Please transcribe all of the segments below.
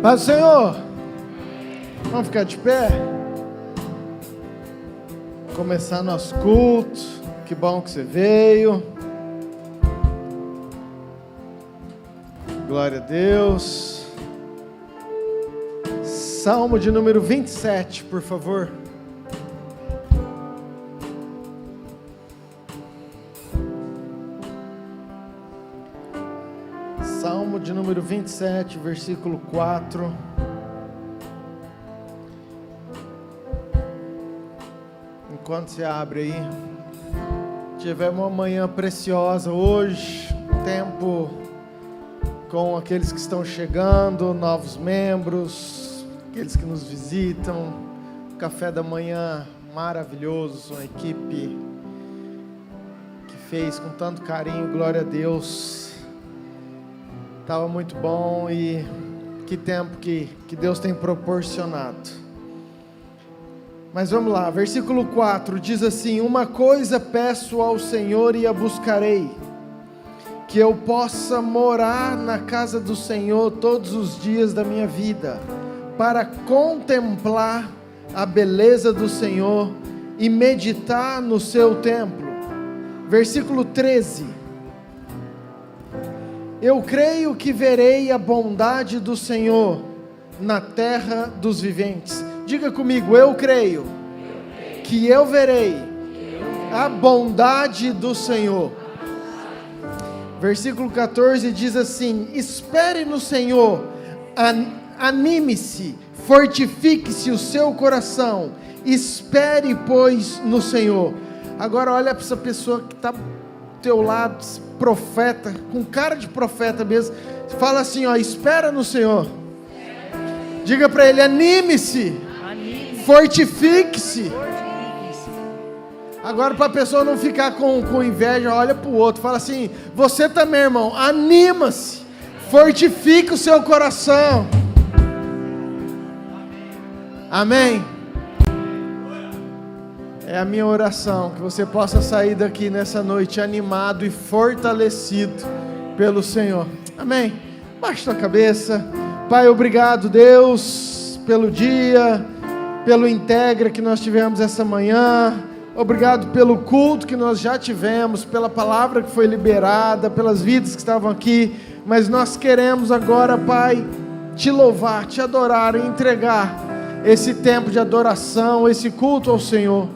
Paz do Senhor. Vamos ficar de pé? Começar nosso culto. Que bom que você veio. Glória a Deus. Salmo de número 27, por favor. Salmo de número 27, versículo 4. Enquanto você abre aí, tivemos uma manhã preciosa hoje, tempo com aqueles que estão chegando, novos membros, aqueles que nos visitam, café da manhã maravilhoso, uma equipe que fez com tanto carinho, glória a Deus. Estava muito bom e que tempo que Deus tem proporcionado. Mas vamos lá, versículo 4 diz assim: uma coisa peço ao Senhor e a buscarei, que eu possa morar na casa do Senhor todos os dias da minha vida, para contemplar a beleza do Senhor e meditar no seu templo. Versículo 13: eu creio que verei a bondade do Senhor na terra dos viventes. Diga comigo, eu creio que eu verei a bondade do Senhor. Versículo 14 diz assim: espere no Senhor, anime-se, fortifique-se o seu coração, espere, pois, no Senhor. Agora olha para essa pessoa que está teu lado, profeta, com cara de profeta mesmo, fala assim, ó, espera no Senhor. Diga para ele, anime-se, fortifique-se. Agora para a pessoa não ficar com inveja, olha para o outro, fala assim, você também, irmão, anima-se, fortifique o seu coração. Amém? É a minha oração, que você possa sair daqui nessa noite animado e fortalecido pelo Senhor. Amém? Baixe sua cabeça. Pai, obrigado, Deus, pelo dia, pelo Integra que nós tivemos essa manhã. Obrigado pelo culto que nós já tivemos, pela palavra que foi liberada, pelas vidas que estavam aqui. Mas nós queremos agora, Pai, te louvar, te adorar e entregar esse tempo de adoração, esse culto ao Senhor.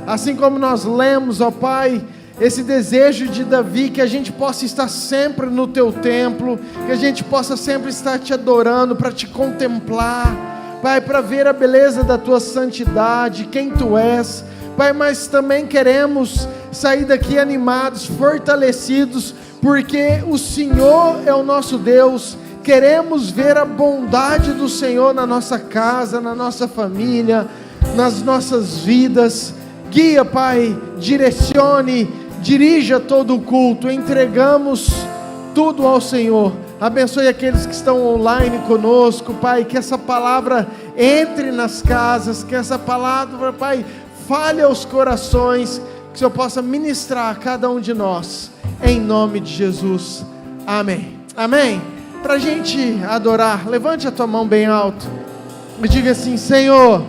Assim como nós lemos, ó Pai, esse desejo de Davi, que a gente possa estar sempre no Teu templo, que a gente possa sempre estar Te adorando, para Te contemplar, Pai, para ver a beleza da Tua santidade, quem Tu és, Pai, mas também queremos sair daqui animados, fortalecidos, porque o Senhor é o nosso Deus. Queremos ver a bondade do Senhor na nossa casa, na nossa família, nas nossas vidas. Guia, Pai, direcione, dirija todo o culto. Entregamos tudo ao Senhor. Abençoe aqueles que estão online conosco, Pai, que essa palavra entre nas casas, que essa palavra, Pai, fale aos corações, que o Senhor possa ministrar a cada um de nós, em nome de Jesus. Amém. Amém. Para a gente adorar, levante a tua mão bem alto e diga assim: Senhor,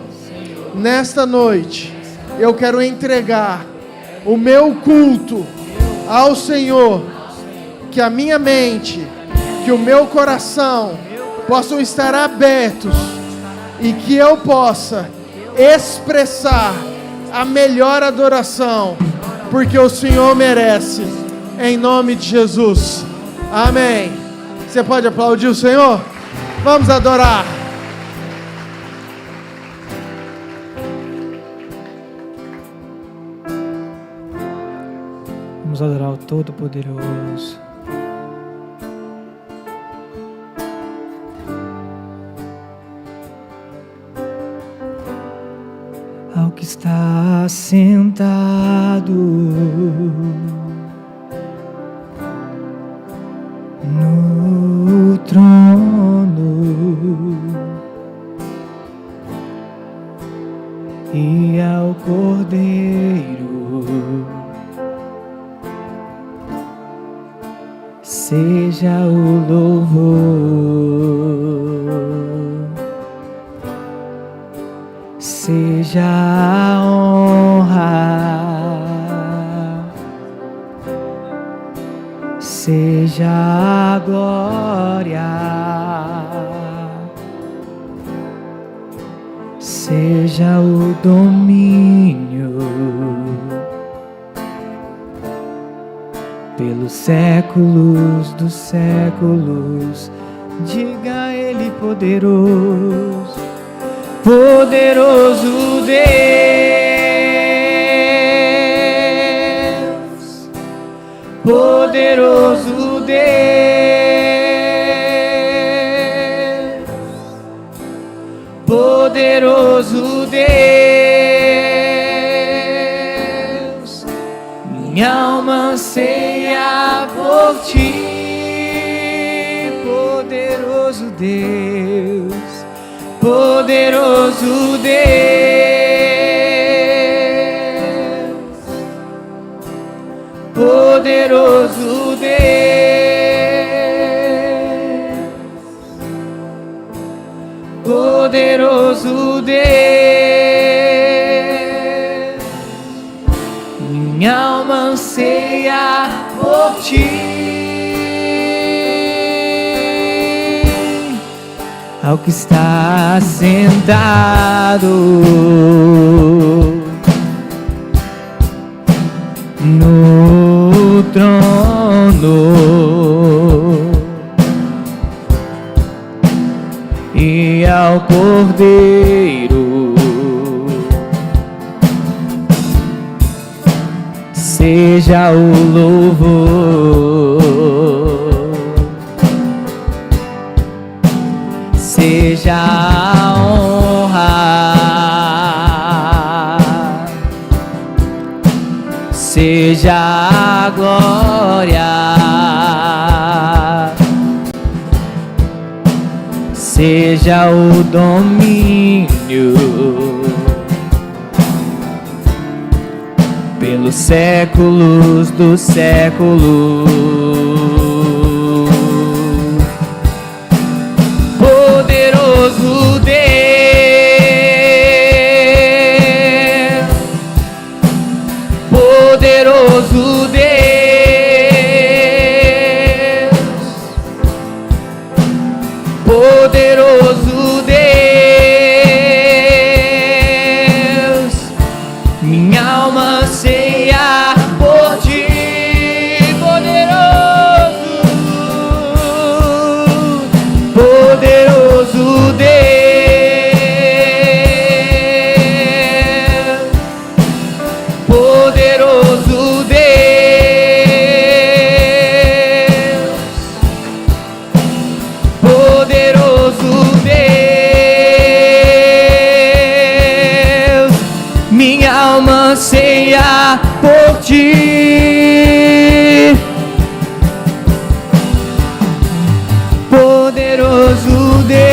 nesta noite eu quero entregar o meu culto ao Senhor, que a minha mente, que o meu coração possam estar abertos e que eu possa expressar a melhor adoração, porque o Senhor merece, em nome de Jesus. Amém. Você pode aplaudir o Senhor? Vamos adorar. Vamos adorar o Todo-Poderoso. Ao que está sentado no trono e ao Cordeiro seja o louvor. seja a honra, seja a glória, seja o domínio pelos séculos dos séculos. Diga a Ele poderoso, poderoso Deus, poderoso Deus, poderoso Deus. Minha alma anseia por Ti, poderoso Deus, poderoso Deus, poderoso Deus, poderoso Deus. Minha alma anseia por Ti, ao que está sentado no trono e ao Cordeiro seja o louvor, seja a honra, seja a glória, seja o domínio pelos séculos dos séculos. Poderoso Deus, poderoso Deus, poderoso Deus. Minha alma anseia por Ti, poderoso, poderoso Deus, poderoso Deus, poderoso Deus. Minha alma anseia por Ti, poderoso Deus.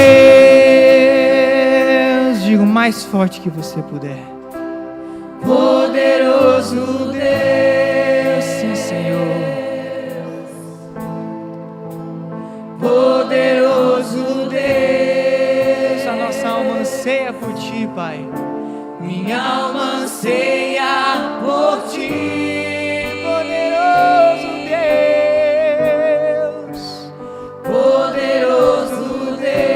Diga o mais forte que você puder. Poderoso Deus, sim, Senhor. Poderoso Deus, a nossa alma anseia por Ti, Pai. Minha alma anseia por Ti, poderoso Deus, poderoso Deus,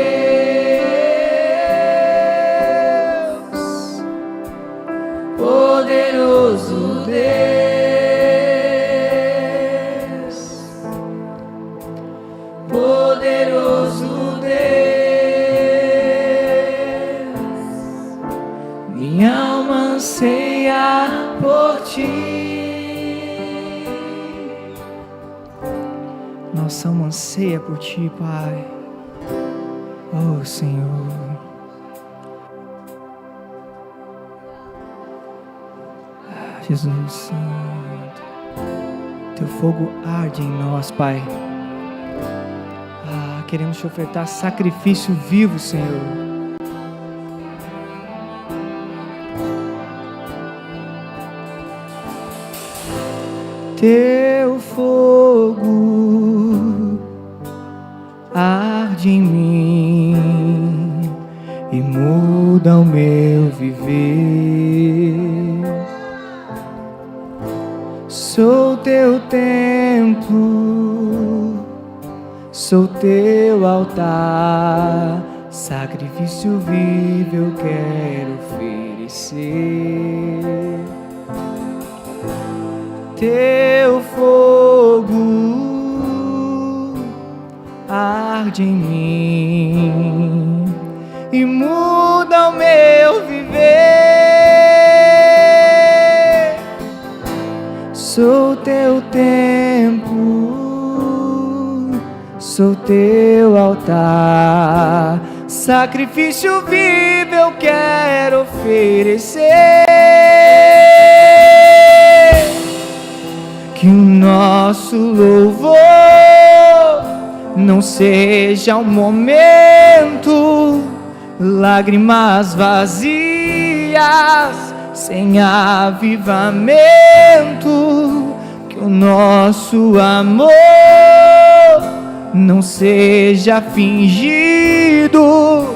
poderoso Deus, poderoso Deus. Minha alma anseia por Ti. Nossa alma anseia por Ti, Pai. Oh, Senhor. Jesus Santo, Teu fogo arde em nós, Pai. Queremos Te ofertar sacrifício vivo, Senhor. Teu fogo arde em mim e muda o meu viver. teu templo, sou teu altar, sacrifício vivo eu quero oferecer. Teu fogo arde em mim e muda o meu viver. Sou teu templo, sou teu altar, sacrifício vivo eu quero oferecer. Que o nosso louvor não seja um momento, lágrimas vazias, sem avivamento. Que o nosso amor não seja fingido,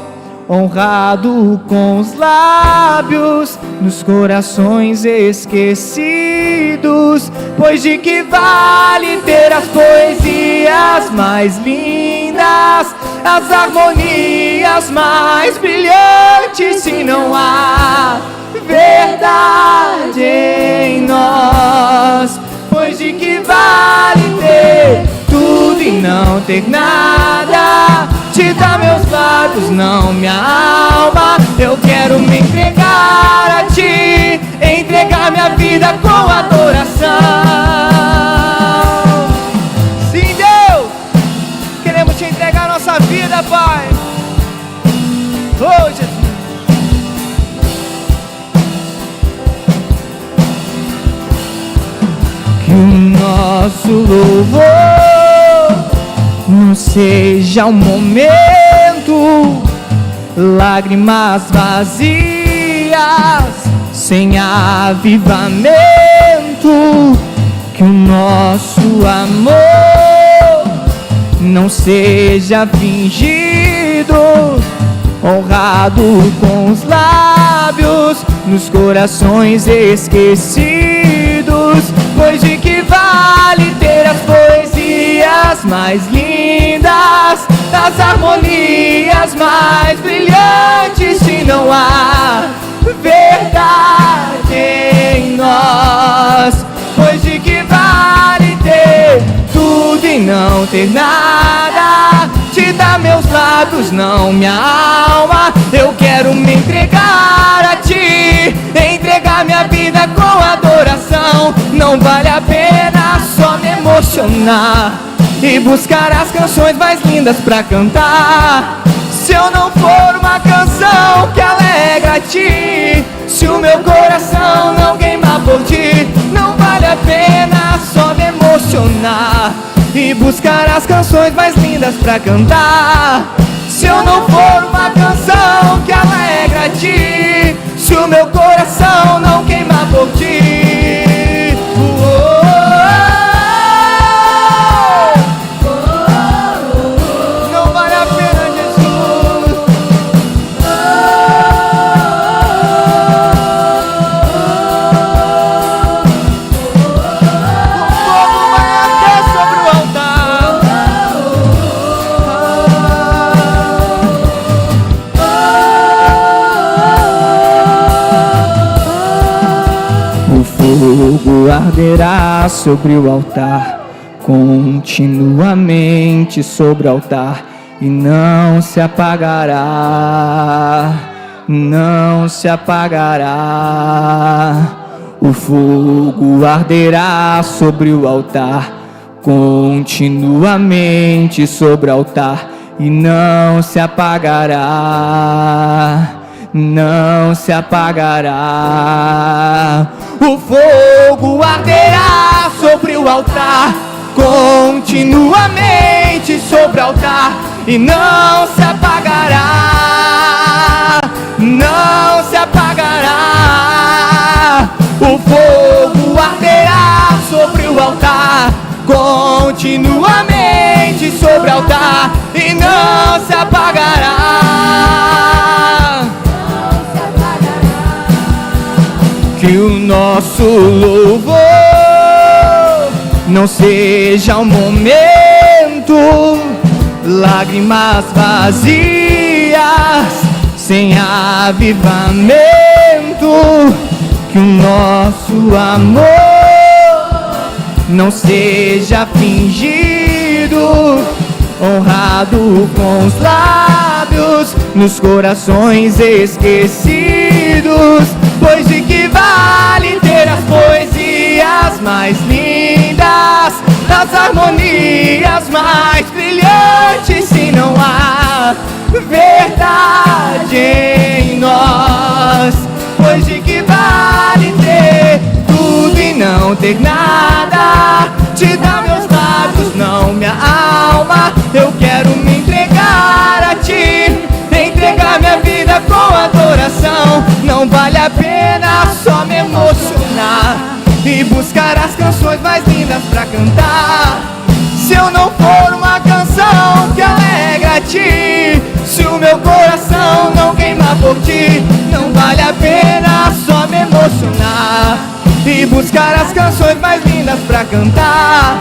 honrado com os lábios, nos corações esquecidos. Pois de que vale ter as poesias mais lindas, as harmonias mais brilhantes, se não há verdade em nós? Pois de que vale ter tudo e não ter nada? Te dá meus lábios, não minha alma. Eu quero me entregar a ti, entregar minha vida com adoração. Sim, Deus, queremos te entregar nossa vida, Pai. Oh, Jesus. Que o nosso louvor não seja um momento, lágrimas vazias, sem avivamento. Que o nosso amor não seja fingido, honrado com os lábios, nos corações esquecidos. Pois de que vale ter as poesias mais lindas, as harmonias mais brilhantes, se não há verdade em nós? Pois de que vale ter tudo e não ter nada? Te dá meus lábios, não minha alma. Eu quero me entregar a ti, entregar minha vida com adoração. Não vale a pena só me emocionar e buscar as canções mais lindas pra cantar, se eu não for uma canção que alegra a ti. Se o meu coração não queimar por ti, não vale a pena só me emocionar e buscar as canções mais lindas pra cantar, se eu não for uma canção que alegra a ti. Se o meu coração não queimar por ti. Fogo arderá sobre o altar, continuamente sobre o altar, e não se apagará, não se apagará. O fogo arderá sobre o altar, continuamente sobre o altar, e não se apagará, não se apagará. O fogo arderá sobre o altar, continuamente sobre o altar, e não se apagará, não se apagará. O fogo arderá sobre o altar, continuamente sobre o altar, e não se apagará. Que o nosso louvor não seja o momento, lágrimas vazias, sem avivamento, que o nosso amor não seja fingido, honrado com os lábios, nos corações esquecidos. Pois de que vale ter as poesias mais lindas, as harmonias mais brilhantes, se não há verdade em nós? Pois de que vale ter tudo e não ter nada? Te dá meus lábios, não minha alma. Eu quero me entregar a ti, entregar minha vida com adoração. Não vale a pena só me emocionar e buscar as canções mais lindas pra cantar, se eu não for uma canção que alegra a ti, se o meu coração não queima por ti. Não vale a pena só me emocionar e buscar as canções mais lindas pra cantar,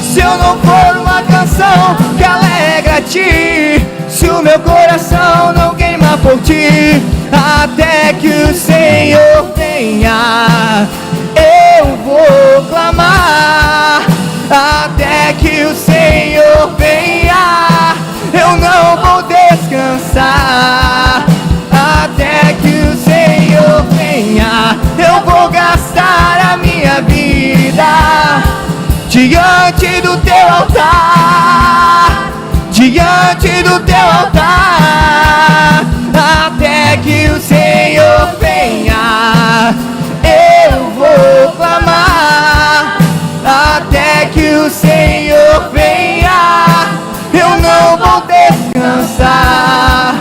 se eu não for uma canção que alegra a ti, se o meu coração não queima por ti. Até que o Senhor venha, eu vou clamar. Até que o Senhor venha, eu não vou descansar. Até que o Senhor venha, eu vou gastar a minha vida diante do teu altar, diante do teu altar. Até que o Senhor venha, eu vou clamar. Até que o Senhor venha, eu não vou descansar.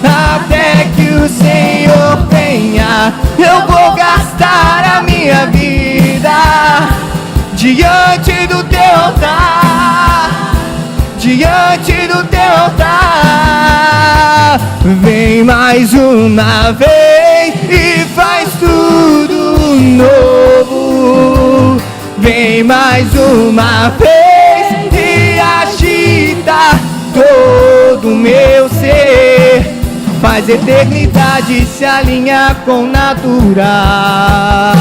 Até que o Senhor venha, eu vou gastar a minha vida diante do teu altar, diante do teu altar. Vem mais uma vez e faz tudo novo. Vem mais uma vez e agita todo o meu ser. Faz eternidade se alinhar com o natural.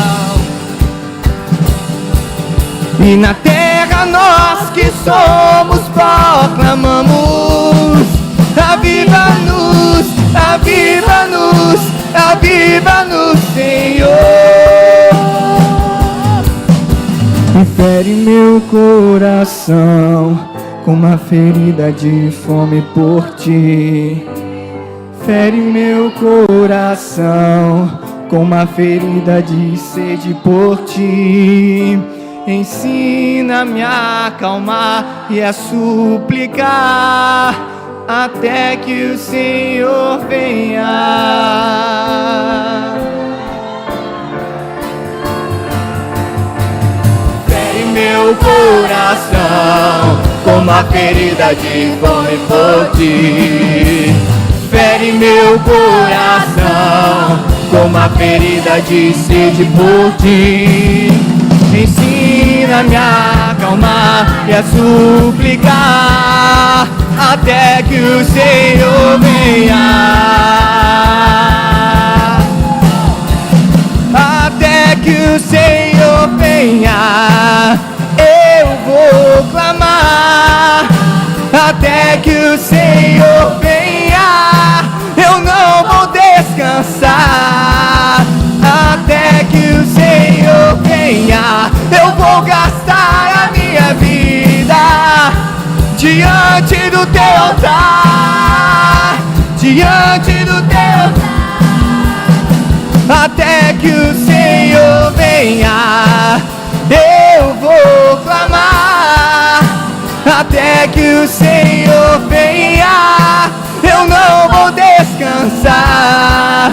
E na terra nós que somos proclamamos: aviva-nos, aviva-nos, aviva-nos, Senhor. E fere meu coração com uma ferida de fome por ti. Fere meu coração com uma ferida de sede por ti. Ensina-me a acalmar e a suplicar até que o Senhor venha. Fere meu coração com uma ferida de fome por ti. Fere meu coração com uma ferida de sede por ti. Ensina-me a acalmar e a suplicar até que o Senhor venha. Até que o Senhor venha, eu vou clamar. Até que o Senhor venha, eu não vou descansar. Até que o Senhor venha, eu vou gastar a minha vida diante do teu altar, diante do teu altar. Até que o Senhor venha, eu vou clamar. Até que o Senhor venha, eu não vou descansar.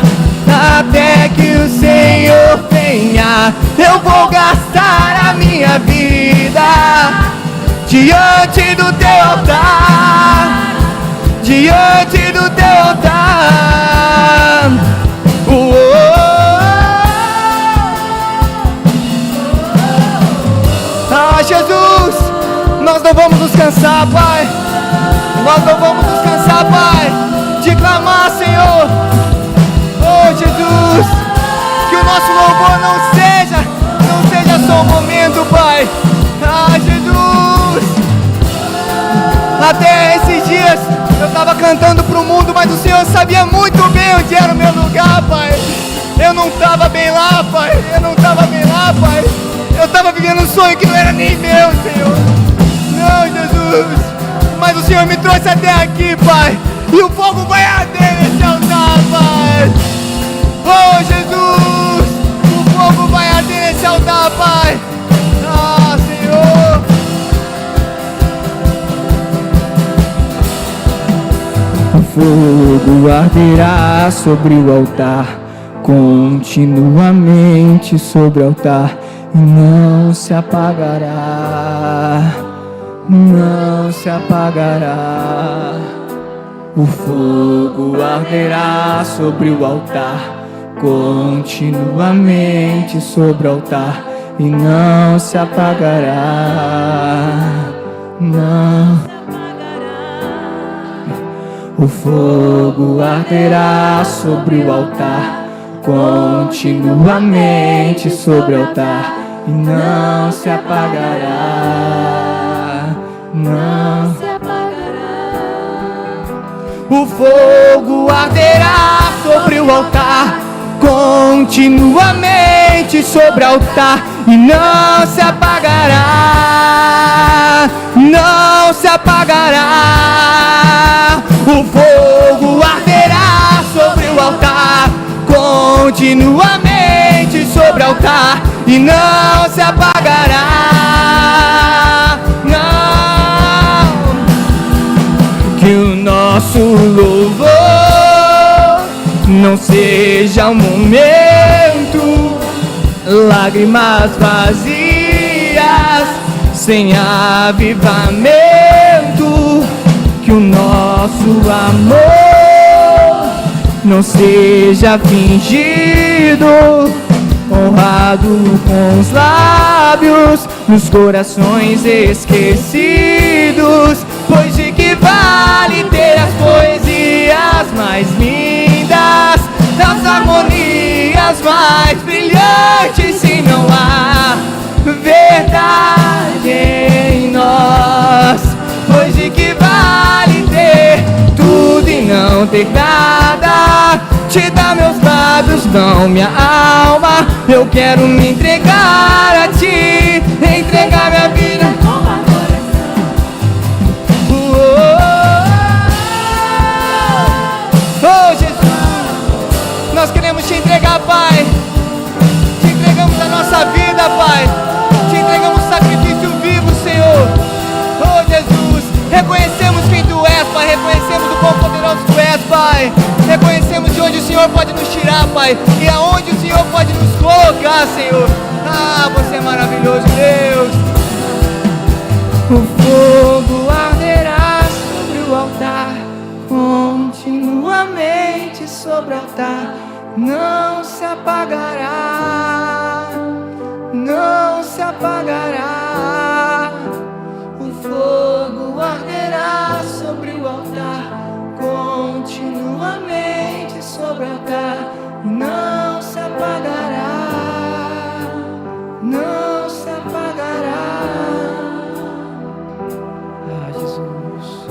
Até que o Senhor venha, eu vou gastar a minha vida diante do teu altar, diante do teu altar. Ah, Jesus! descansar, Pai. Nós não vamos descansar, Pai, de clamar, Senhor. Oh, Jesus, que o nosso louvor não seja só um momento, Pai. Ah, Jesus, até esses dias eu estava cantando para o mundo, mas o Senhor sabia muito bem onde era o meu lugar, Pai. Eu não estava bem lá, Pai. Eu estava vivendo um sonho que não era nem meu, Senhor. Não, Jesus, mas o Senhor me trouxe até aqui, Pai. E o fogo vai arder nesse altar, Pai. Oh, Jesus, o fogo vai arder nesse altar, Pai. Ah, Senhor. O fogo arderá sobre o altar, continuamente sobre o altar, e não se apagará, não se apagará. O fogo arderá sobre o altar, continuamente sobre o altar, e não se apagará, não. O fogo arderá sobre o altar, continuamente sobre o altar, e não se apagará, não se apagará. O fogo arderá sobre o altar, continuamente sobre o altar, e não se apagará, não se apagará. O fogo arderá sobre o altar, continuamente sobre o altar, e não se apagará, não. Que o nosso louvor não seja um momento, lágrimas vazias, sem avivamento. Que o nosso amor não seja fingido, honrado com os lábios, nos corações esquecidos. Pois de que vale ter as poesias mais lindas, as harmonias mais brilhantes, se não há verdade em nós? Pois de que vale ter tudo e não ter nada? Te dá meus lábios, não minha alma. Eu quero me entregar a ti, entregar minha vida com o coração. Oh, Jesus, nós queremos te entregar, Pai. Te entregamos a nossa vida, Pai. Te entregamos o sacrifício vivo, Senhor. Oh, Jesus, reconhecemos quem Tu és, Pai. Reconhecemos o quão poderoso Tu és, Pai. Reconhecemos de onde o Senhor pode nos tirar, Pai, e aonde o Senhor pode nos colocar, Senhor. Ah, Você é maravilhoso, Deus. O fogo arderá sobre o altar, continuamente sobre o altar, não se apagará, não se apagará. O fogo arderá sobre o altar, continuamente sobre o altar, não se apagará, não se apagará. Ah, Jesus,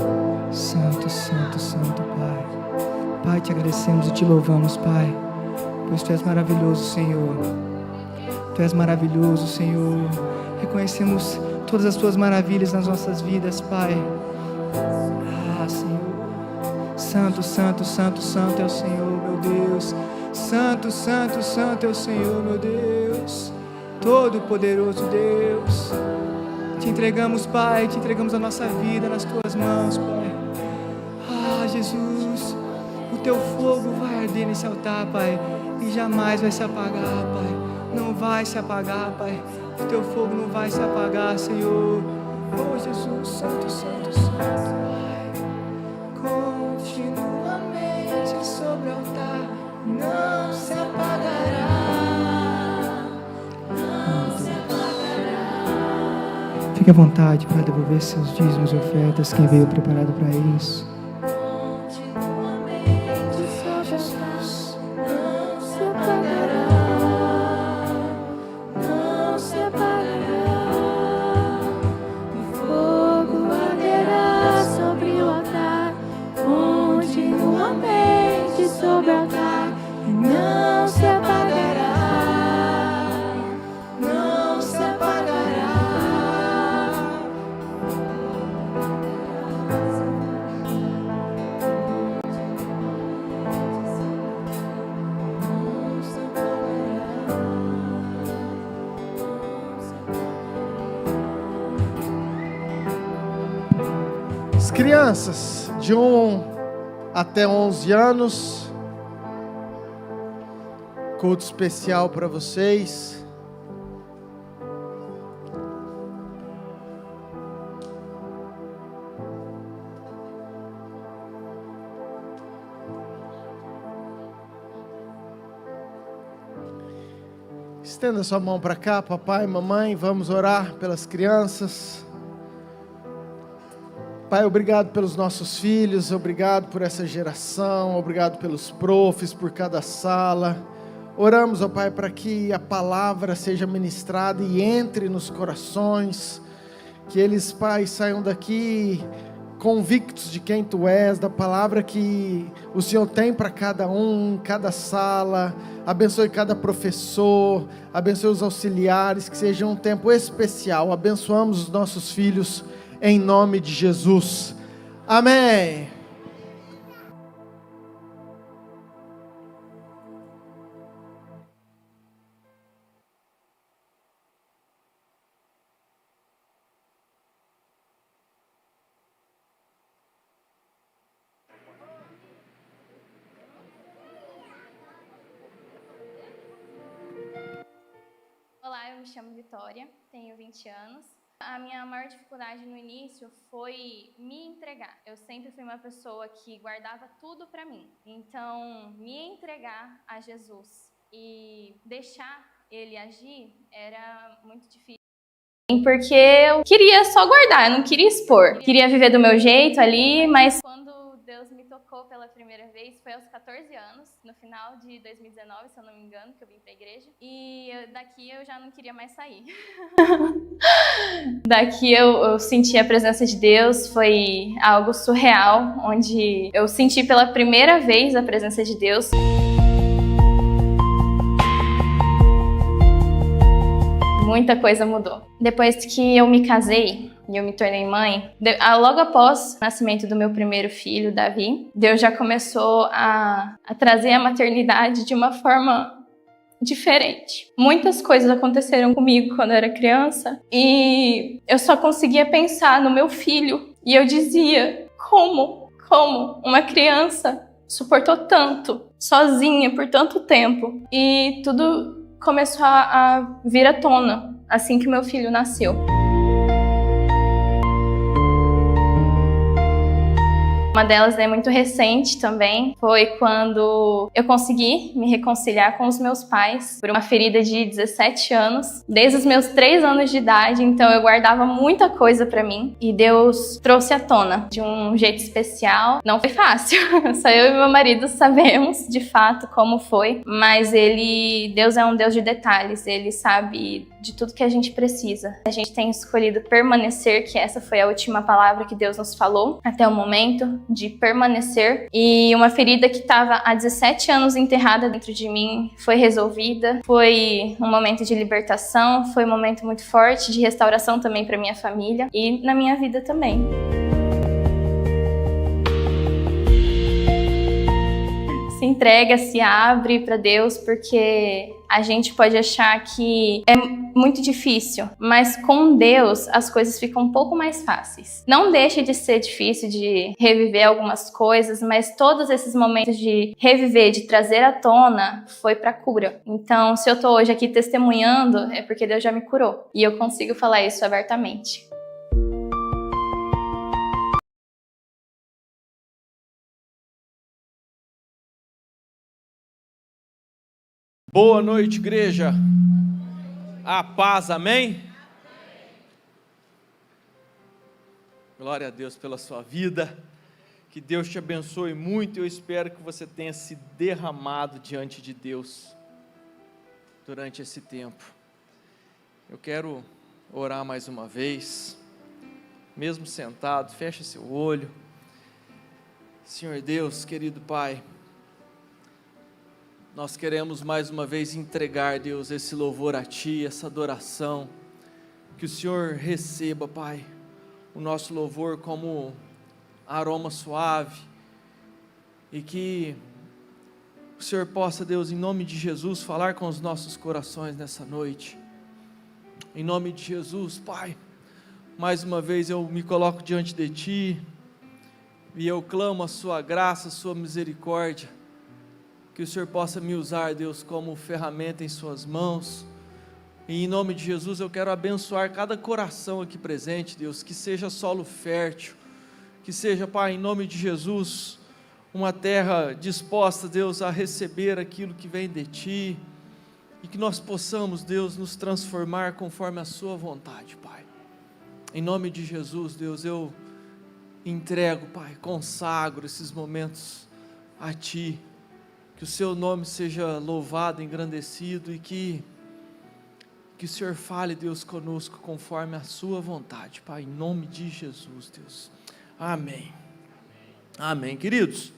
Santo, Santo, Santo, Pai. Pai, Te agradecemos e Te louvamos, Pai, pois Tu és maravilhoso, Senhor. Tu és maravilhoso, Senhor. Reconhecemos todas as Tuas maravilhas nas nossas vidas, Pai. Ah, Senhor. Santo, Santo, Santo, Santo é o Senhor, meu Deus. Santo, Santo, Santo é o Senhor, meu Deus. Todo-Poderoso Deus. Te entregamos, Pai, Te entregamos a nossa vida nas Tuas mãos, Pai. Ah, Jesus, o Teu fogo vai arder nesse altar, Pai, e jamais vai se apagar, Pai. Não vai se apagar, Pai. O Teu fogo não vai se apagar, Senhor. Oh, Jesus, Santo, Santo, Santo, Pai. Continuamente sobre o altar, não se apagará, não se apagará. Fique à vontade para devolver seus dízimos e ofertas, quem veio preparado para isso. Crianças de 1 até 11 anos, culto especial para vocês. Estenda sua mão para cá, papai e mamãe, vamos orar pelas crianças. Pai, obrigado pelos nossos filhos, obrigado por essa geração, obrigado pelos profs, por cada sala. Oramos, ó Pai, para que a palavra seja ministrada e entre nos corações, que eles, Pai, saiam daqui convictos de quem Tu és, da palavra que o Senhor tem para cada um, cada sala. Abençoe cada professor, abençoe os auxiliares, que seja um tempo especial. Abençoamos os nossos filhos, em nome de Jesus. Amém. Olá, eu me chamo Vitória, tenho 20 anos. A minha maior dificuldade no início foi me entregar. Eu sempre fui uma pessoa que guardava tudo para mim. Então, me entregar a Jesus e deixar Ele agir era muito difícil. Porque eu queria só guardar, eu não queria expor. Queria viver do meu jeito ali, mas quando Deus me tocou pela primeira vez, foi aos 14 anos, no final de 2019, se eu não me engano, que eu vim pra igreja. E daqui eu já não queria mais sair. Daqui eu senti a presença de Deus, foi algo surreal, onde eu senti pela primeira vez a presença de Deus. Muita coisa mudou. Depois que eu me casei e eu me tornei mãe, logo após o nascimento do meu primeiro filho, Davi, Deus já começou a trazer a maternidade de uma forma diferente. Muitas coisas aconteceram comigo quando eu era criança e eu só conseguia pensar no meu filho. E eu dizia, como uma criança suportou tanto, sozinha por tanto tempo? E tudo começou a vir à tona assim que meu filho nasceu. Uma delas é muito recente também, foi quando eu consegui me reconciliar com os meus pais por uma ferida de 17 anos, desde os meus 3 anos de idade, então eu guardava muita coisa pra mim e Deus trouxe à tona de um jeito especial. Não foi fácil, só eu e meu marido sabemos de fato como foi, mas Deus é um Deus de detalhes, Ele sabe de tudo que a gente precisa. A gente tem escolhido permanecer, que essa foi a última palavra que Deus nos falou até o momento, de permanecer. E uma ferida que estava há 17 anos enterrada dentro de mim foi resolvida. Foi um momento de libertação, foi um momento muito forte de restauração também para minha família e na minha vida também. Se entrega, se abre para Deus, porque a gente pode achar que é muito difícil, mas com Deus as coisas ficam um pouco mais fáceis. Não deixa de ser difícil de reviver algumas coisas, mas todos esses momentos de reviver, de trazer à tona, foi para cura. Então, se eu tô hoje aqui testemunhando, é porque Deus já me curou. E eu consigo falar isso abertamente. Boa noite, igreja. A paz, amém? Glória a Deus pela sua vida. Que Deus te abençoe muito. Eu espero que você tenha se derramado diante de Deus durante esse tempo. Eu quero orar mais uma vez, mesmo sentado, feche seu olho. Senhor Deus, querido Pai, nós queremos mais uma vez entregar, Deus, esse louvor a Ti, essa adoração, que o Senhor receba, Pai, o nosso louvor como aroma suave, e que o Senhor possa, Deus, em nome de Jesus, falar com os nossos corações nessa noite, em nome de Jesus, Pai, mais uma vez eu me coloco diante de Ti, e eu clamo a Sua graça, a Sua misericórdia, que o Senhor possa me usar, Deus, como ferramenta em Suas mãos, e em nome de Jesus eu quero abençoar cada coração aqui presente, Deus, que seja solo fértil, que seja, Pai, em nome de Jesus, uma terra disposta, Deus, a receber aquilo que vem de Ti, e que nós possamos, Deus, nos transformar conforme a Sua vontade, Pai. Em nome de Jesus, Deus, eu entrego, Pai, consagro esses momentos a Ti, que o Seu nome seja louvado, engrandecido, e que o Senhor fale, Deus, conosco conforme a Sua vontade, Pai, em nome de Jesus, Deus. Amém. Amém. Queridos,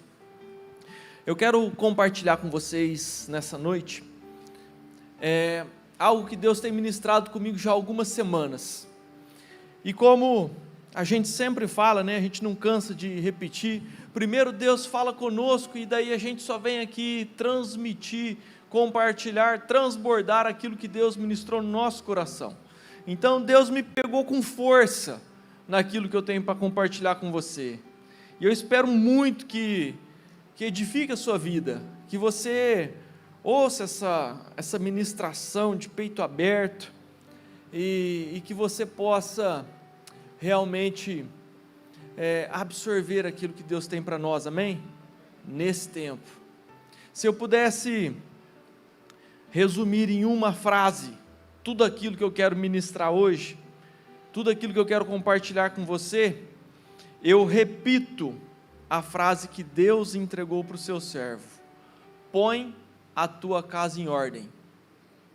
eu quero compartilhar com vocês nessa noite algo que Deus tem ministrado comigo já há algumas semanas. E como a gente sempre fala, né, a gente não cansa de repetir, primeiro Deus fala conosco e daí a gente só vem aqui transmitir, compartilhar, transbordar aquilo que Deus ministrou no nosso coração. Então Deus me pegou com força naquilo que eu tenho para compartilhar com você, e eu espero muito que edifique a sua vida, que você ouça essa ministração de peito aberto, e que você possa realmente absorver aquilo que Deus tem para nós, amém? Nesse tempo. Se eu pudesse resumir em uma frase tudo aquilo que eu quero ministrar hoje, tudo aquilo que eu quero compartilhar com você, eu repito a frase que Deus entregou para o seu servo: põe a tua casa em ordem.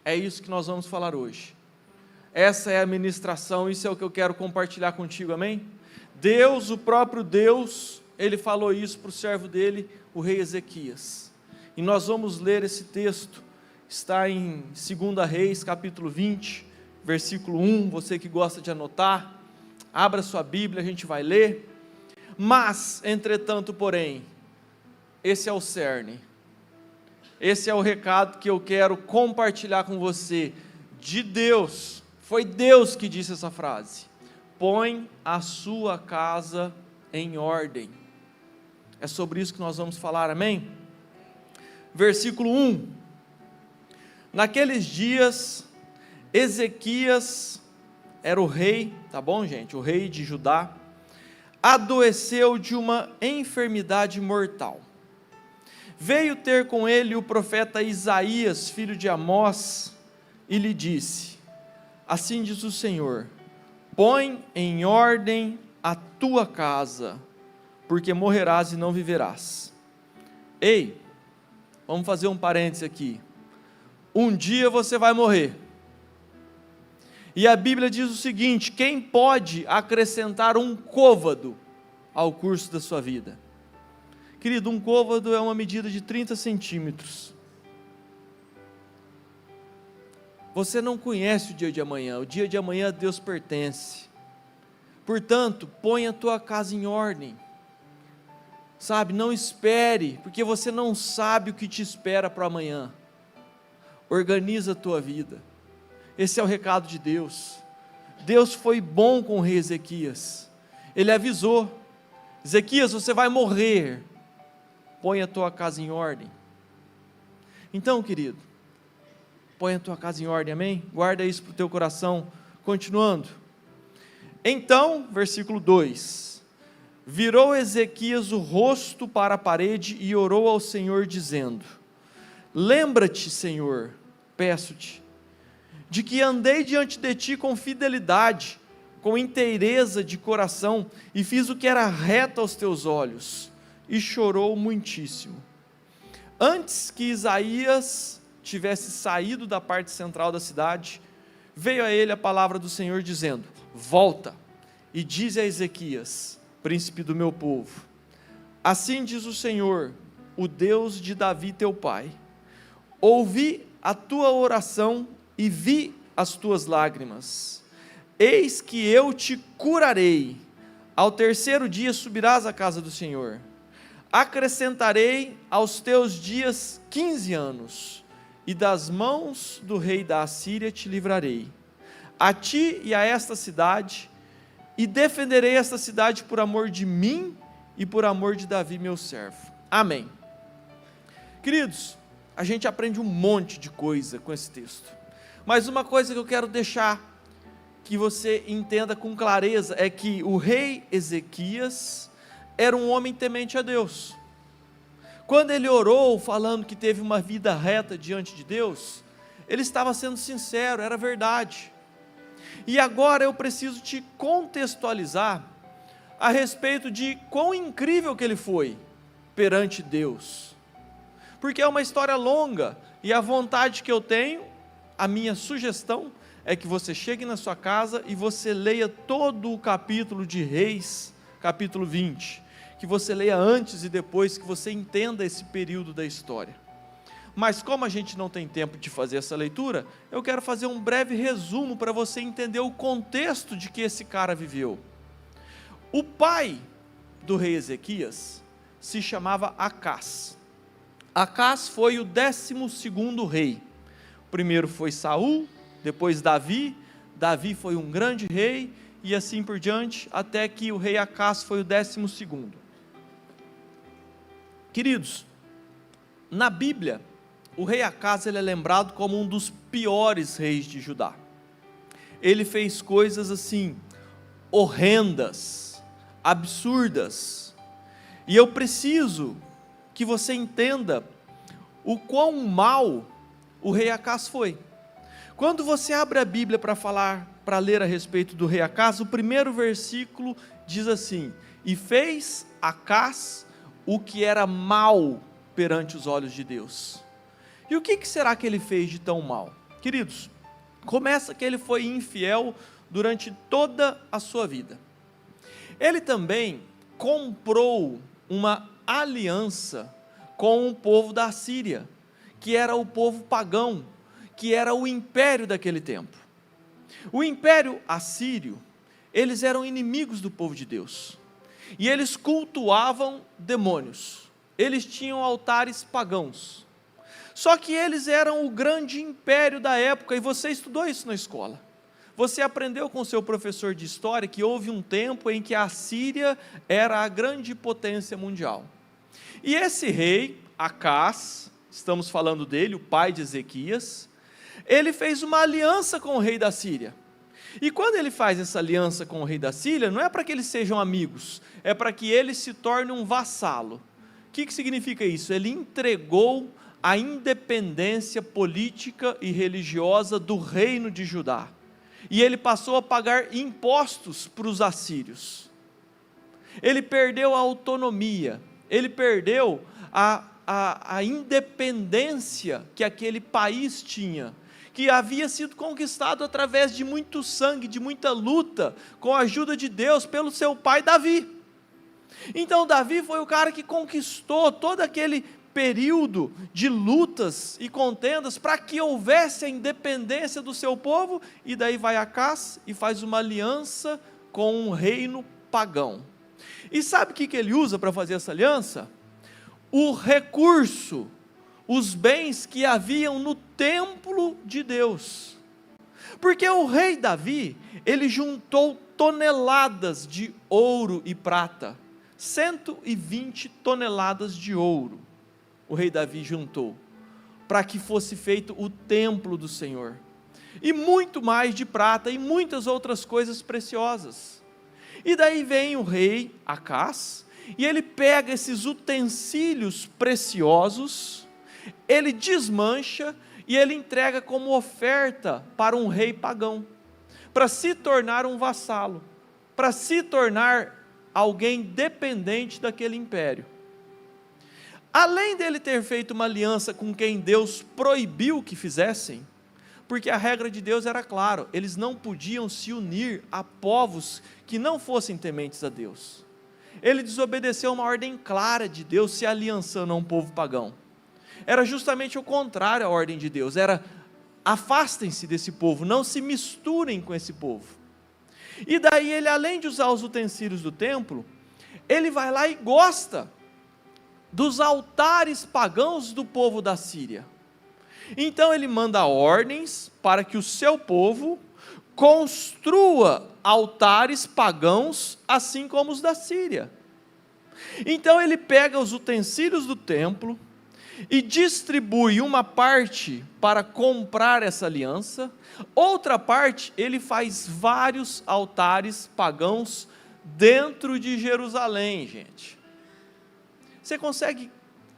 É isso que nós vamos falar hoje. Essa é a ministração, isso é o que eu quero compartilhar contigo, amém? Deus, o próprio Deus, Ele falou isso para o servo dele, o rei Ezequias. E nós vamos ler esse texto, está em 2 Reis, capítulo 20, versículo 1, você que gosta de anotar, abra sua Bíblia, a gente vai ler. Mas, entretanto, porém, esse é o cerne, esse é o recado que eu quero compartilhar com você, de Deus. Foi Deus que disse essa frase: põe a sua casa em ordem. É sobre isso que nós vamos falar, amém? Versículo 1: naqueles dias, Ezequias era o rei, tá bom, gente? O rei de Judá, adoeceu de uma enfermidade mortal. Veio ter com ele o profeta Isaías, filho de Amós, e lhe disse: assim diz o Senhor, põe em ordem a tua casa, porque morrerás e não viverás. Ei, vamos fazer um parênteses aqui. Um dia você vai morrer. E a Bíblia diz o seguinte: quem pode acrescentar um côvado ao curso da sua vida? Querido, um côvado é uma medida de 30 centímetros. Você não conhece o dia de amanhã, o dia de amanhã a Deus pertence. Portanto, põe a tua casa em ordem. Sabe, não espere, porque você não sabe o que te espera para amanhã. Organiza a tua vida. Esse é o recado de Deus. Deus foi bom com o rei Ezequias. Ele avisou: Ezequias, você vai morrer. Põe a tua casa em ordem. Então, querido, põe a tua casa em ordem, amém? Guarda isso para o teu coração. Continuando. Então, versículo 2: virou Ezequias o rosto para a parede e orou ao Senhor, dizendo: lembra-te, Senhor, peço-te, de que andei diante de ti com fidelidade, com inteireza de coração, e fiz o que era reto aos teus olhos, e chorou muitíssimo. Antes que Isaías tivesse saído da parte central da cidade, veio a ele a palavra do Senhor dizendo: volta e dize a Ezequias, príncipe do meu povo, assim diz o Senhor, o Deus de Davi teu pai, ouvi a tua oração e vi as tuas lágrimas, eis que eu te curarei, ao terceiro dia subirás à casa do Senhor, acrescentarei aos teus dias 15 anos, e das mãos do rei da Assíria te livrarei, a ti e a esta cidade, e defenderei esta cidade por amor de mim, e por amor de Davi meu servo. Amém. Queridos, a gente aprende um monte de coisa com esse texto, mas uma coisa que eu quero deixar que você entenda com clareza é que o rei Ezequias era um homem temente a Deus. Quando ele orou falando que teve uma vida reta diante de Deus, ele estava sendo sincero, era verdade. E agora eu preciso te contextualizar a respeito de quão incrível que ele foi perante Deus, porque é uma história longa, e a vontade que eu tenho, a minha sugestão, é que você chegue na sua casa e você leia todo o capítulo de Reis, capítulo 20, que você leia antes e depois, que você entenda esse período da história. Mas como a gente não tem tempo de fazer essa leitura, eu quero fazer um breve resumo para você entender o contexto de que esse cara viveu. O pai do rei Ezequias se chamava Acás. Acás foi o 12º rei. O primeiro foi Saul, depois Davi. Davi foi um grande rei, e assim por diante, até que o rei Acás foi o 12º. Queridos, na Bíblia, o rei Acás ele é lembrado como um dos piores reis de Judá. Ele fez coisas assim, horrendas, absurdas, e eu preciso que você entenda o quão mal o rei Acás foi. Quando você abre a Bíblia para ler a respeito do rei Acás, o primeiro versículo diz assim: e fez Acás o que era mal perante os olhos de Deus. E o que será que ele fez de tão mal? Queridos, começa que ele foi infiel durante toda a sua vida. Ele também comprou uma aliança com o povo da Síria, que era o povo pagão, que era o império daquele tempo. O império assírio, eles eram inimigos do povo de Deus, e eles cultuavam demônios, eles tinham altares pagãos, só que eles eram o grande império da época, e você estudou isso na escola, você aprendeu com seu professor de história, que houve um tempo em que a Síria era a grande potência mundial, e esse rei, Acás, estamos falando dele, o pai de Ezequias, ele fez uma aliança com o rei da Síria, e quando ele faz essa aliança com o rei da Síria, não é para que eles sejam amigos, é para que ele se torne um vassalo. O que significa isso? Ele entregou a independência política e religiosa do reino de Judá, e ele passou a pagar impostos para os assírios, ele perdeu a autonomia, ele perdeu a independência que aquele país tinha, que havia sido conquistado através de muito sangue, de muita luta, com a ajuda de Deus, pelo seu pai Davi. Então Davi foi o cara que conquistou todo aquele período de lutas e contendas, para que houvesse a independência do seu povo, e daí vai Acás e faz uma aliança com um reino pagão. E sabe o que ele usa para fazer essa aliança? O recurso, os bens que haviam no templo de Deus, porque o rei Davi, ele juntou toneladas de ouro e prata, 120 toneladas de ouro, o rei Davi juntou, para que fosse feito o templo do Senhor, e muito mais de prata, e muitas outras coisas preciosas. E daí vem o rei Acás, e ele pega esses utensílios preciosos, ele desmancha, e ele entrega como oferta para um rei pagão, para se tornar um vassalo, para se tornar alguém dependente daquele império. Além dele ter feito uma aliança com quem Deus proibiu que fizessem, porque a regra de Deus era clara, eles não podiam se unir a povos que não fossem tementes a Deus. Ele desobedeceu uma ordem clara de Deus, se aliançando a um povo pagão. Era justamente o contrário à ordem de Deus, era: afastem-se desse povo, não se misturem com esse povo. E daí ele, além de usar os utensílios do templo, ele vai lá e gosta dos altares pagãos do povo da Síria. Então ele manda ordens para que o seu povo construa altares pagãos, assim como os da Síria. Então ele pega os utensílios do templo e distribui uma parte para comprar essa aliança, outra parte ele faz vários altares pagãos dentro de Jerusalém, gente. Você consegue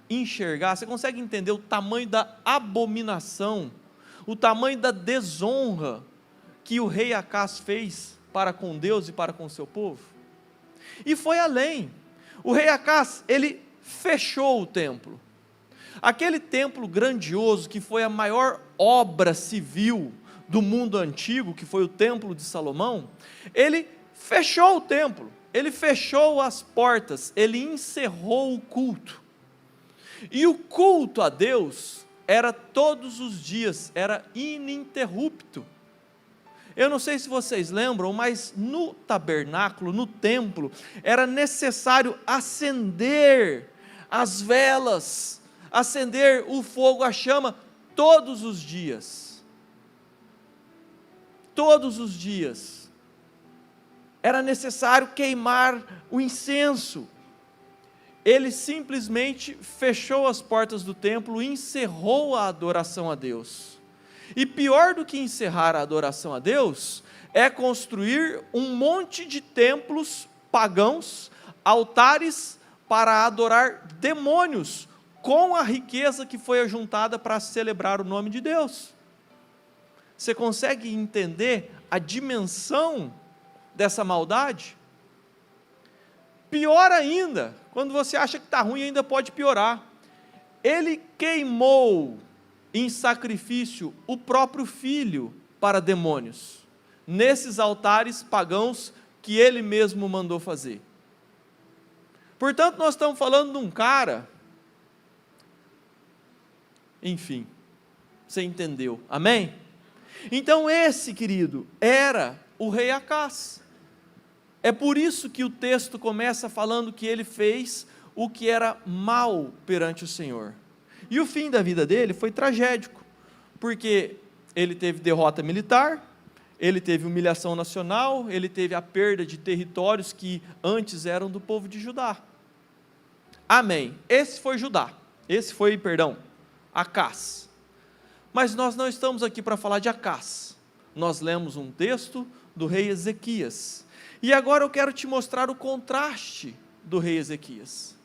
enxergar, você consegue entender o tamanho da abominação, o tamanho da desonra que o rei Acás fez para com Deus e para com o seu povo? E foi além. O rei Acás, ele fechou o templo. Aquele templo grandioso que foi a maior obra civil do mundo antigo, que foi o templo de Salomão, ele fechou o templo, ele fechou as portas, ele encerrou o culto. E o culto a Deus era todos os dias, era ininterrupto. Eu não sei se vocês lembram, mas no tabernáculo, no templo, era necessário acender as velas, acender o fogo, a chama, todos os dias. Todos os dias. Era necessário queimar o incenso. Ele simplesmente fechou as portas do templo e encerrou a adoração a Deus. E pior do que encerrar a adoração a Deus, é construir um monte de templos pagãos, altares para adorar demônios, com a riqueza que foi ajuntada para celebrar o nome de Deus. Você consegue entender a dimensão dessa maldade? Pior ainda, quando você acha que está ruim, ainda pode piorar. Ele queimou em sacrifício o próprio filho para demônios, nesses altares pagãos que ele mesmo mandou fazer. Portanto, nós estamos falando de um cara, enfim, você entendeu, amém? Então esse, querido, era o rei Acás. É por isso que o texto começa falando que ele fez o que era mal perante o Senhor. E o fim da vida dele foi tragédico, porque ele teve derrota militar, ele teve humilhação nacional, ele teve a perda de territórios que antes eram do povo de Judá. Amém. Esse foi Judá, Acás. Mas nós não estamos aqui para falar de Acás. Nós lemos um texto do rei Ezequias. E agora eu quero te mostrar o contraste do rei Ezequias.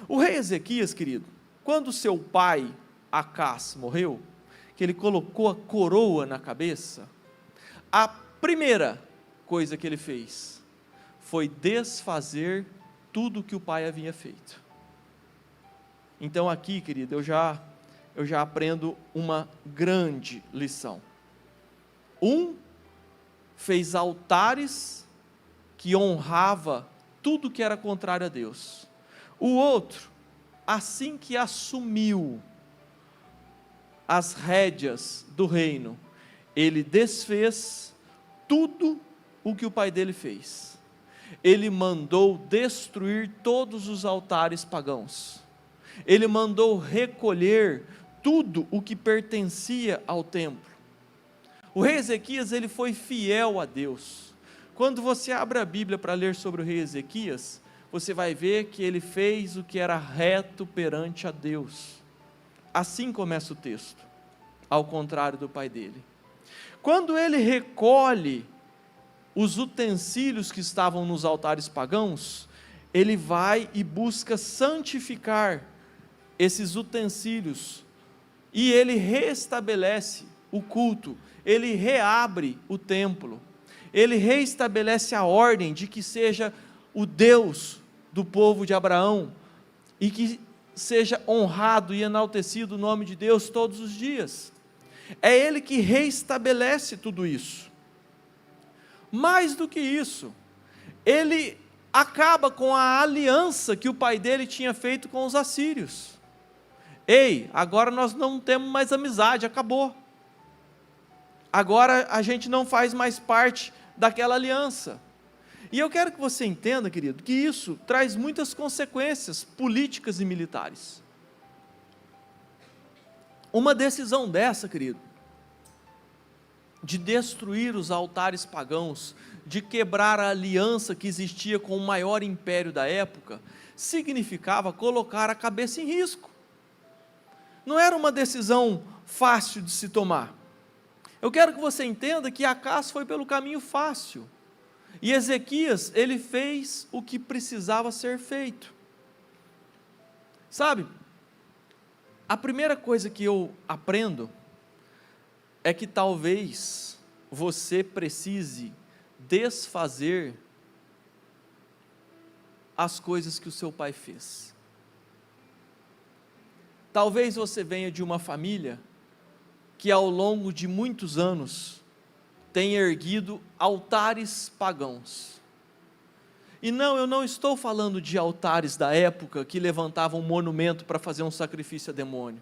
O rei Ezequias, querido, quando seu pai Acás morreu, que ele colocou a coroa na cabeça, a primeira coisa que ele fez foi desfazer tudo que o pai havia feito. Então aqui, querido, eu já aprendo uma grande lição. Fez altares que honrava tudo que era contrário a Deus. O outro, assim que assumiu as rédeas do reino, ele desfez tudo o que o pai dele fez. Ele mandou destruir todos os altares pagãos. Ele mandou recolher tudo o que pertencia ao templo. O rei Ezequias, ele foi fiel a Deus. Quando você abre a Bíblia para ler sobre o rei Ezequias, você vai ver que ele fez o que era reto perante a Deus. Assim começa o texto, ao contrário do pai dele. Quando ele recolhe os utensílios que estavam nos altares pagãos, ele vai e busca santificar esses utensílios, e ele restabelece o culto, ele reabre o templo. Ele reestabelece a ordem de que seja o Deus do povo de Abraão, e que seja honrado e enaltecido o nome de Deus todos os dias. É Ele que reestabelece tudo isso. Mais do que isso, Ele acaba com a aliança que o pai dele tinha feito com os assírios. Ei, agora nós não temos mais amizade, acabou. Agora a gente não faz mais parte daquela aliança. E eu quero que você entenda, querido, que isso traz muitas consequências políticas e militares. Uma decisão dessa, querido, de destruir os altares pagãos, de quebrar a aliança que existia com o maior império da época, significava colocar a cabeça em risco. Não era uma decisão fácil de se tomar. Eu quero que você entenda que Acás foi pelo caminho fácil. E Ezequias, ele fez o que precisava ser feito. Sabe, a primeira coisa que eu aprendo é que talvez você precise desfazer as coisas que o seu pai fez. Talvez você venha de uma família que ao longo de muitos anos tem erguido altares pagãos. E não, eu não estou falando de altares da época que levantavam um monumento para fazer um sacrifício a demônio.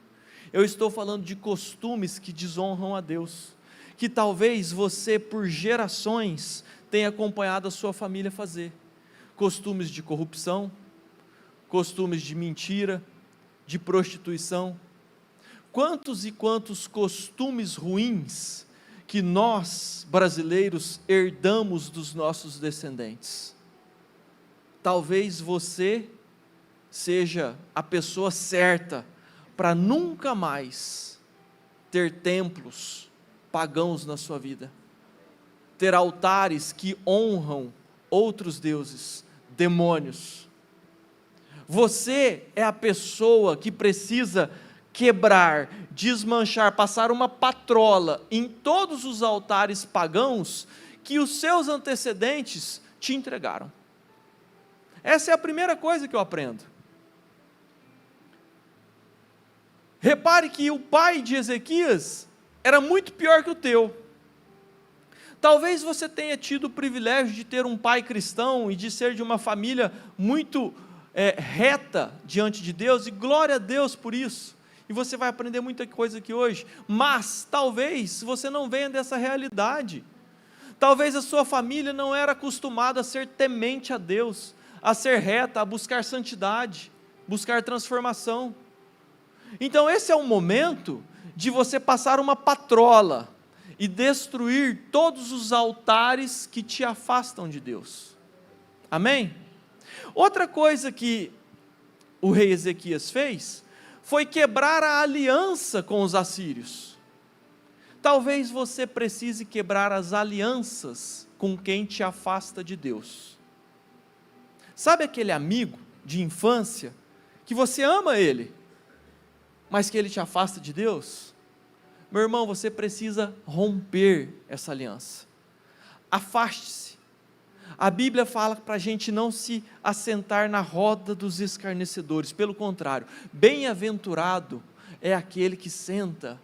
Eu estou falando de costumes que desonram a Deus, que talvez você por gerações tenha acompanhado a sua família fazer. Costumes de corrupção, costumes de mentira, de prostituição. Quantos e quantos costumes ruins que nós, brasileiros, herdamos dos nossos descendentes. Talvez você seja a pessoa certa para nunca mais ter templos pagãos na sua vida, ter altares que honram outros deuses, demônios. Você é a pessoa que precisa quebrar, desmanchar, passar uma patrola em todos os altares pagãos que os seus antecedentes te entregaram. Essa é a primeira coisa que eu aprendo. Repare que o pai de Ezequias era muito pior que o teu. Talvez você tenha tido o privilégio de ter um pai cristão e de ser de uma família muito reta diante de Deus, e glória a Deus por isso. E você vai aprender muita coisa aqui hoje, mas talvez você não venha dessa realidade. Talvez a sua família não era acostumada a ser temente a Deus, a ser reta, a buscar santidade, buscar transformação. Então esse é o momento de você passar uma patrola e destruir todos os altares que te afastam de Deus. Amém? Outra coisa que o rei Ezequias fez foi quebrar a aliança com os assírios. Talvez você precise quebrar as alianças com quem te afasta de Deus. Sabe aquele amigo de infância que você ama ele, mas que ele te afasta de Deus? Meu irmão, você precisa romper essa aliança. Afaste-se. A Bíblia fala para a gente não se assentar na roda dos escarnecedores. Pelo contrário, bem-aventurado é aquele que senta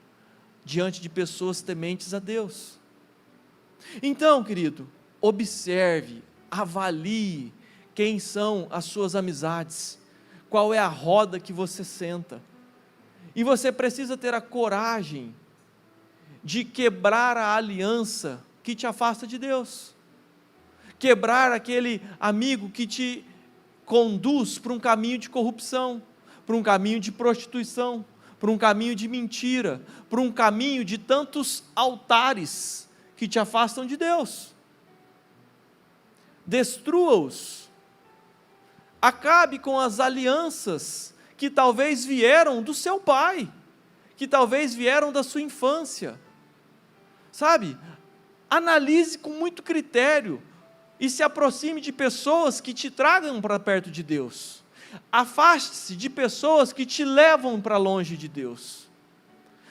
diante de pessoas tementes a Deus. Então, querido, observe, avalie quem são as suas amizades, qual é a roda que você senta. E você precisa ter a coragem de quebrar a aliança que te afasta de Deus. Quebrar aquele amigo que te conduz para um caminho de corrupção, para um caminho de prostituição, para um caminho de mentira, para um caminho de tantos altares que te afastam de Deus. Destrua-os. Acabe com as alianças que talvez vieram do seu pai, que talvez vieram da sua infância. Sabe? Analise com muito critério e se aproxime de pessoas que te tragam para perto de Deus. Afaste-se de pessoas que te levam para longe de Deus.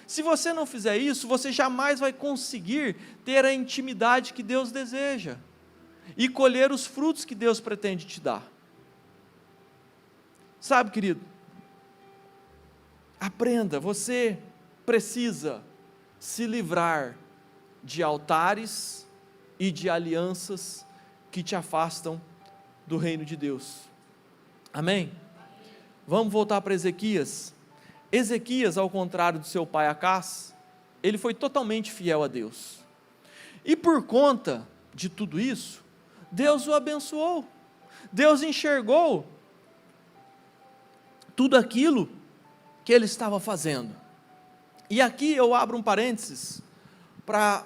Se você não fizer isso, você jamais vai conseguir ter a intimidade que Deus deseja e colher os frutos que Deus pretende te dar. Sabe, querido, aprenda, você precisa se livrar de altares e de alianças que te afastam do reino de Deus. Amém? Vamos voltar para Ezequias. Ezequias, ao contrário do seu pai Acás, ele foi totalmente fiel a Deus. E por conta de tudo isso, Deus o abençoou. Deus enxergou tudo aquilo que ele estava fazendo. E aqui eu abro um parênteses para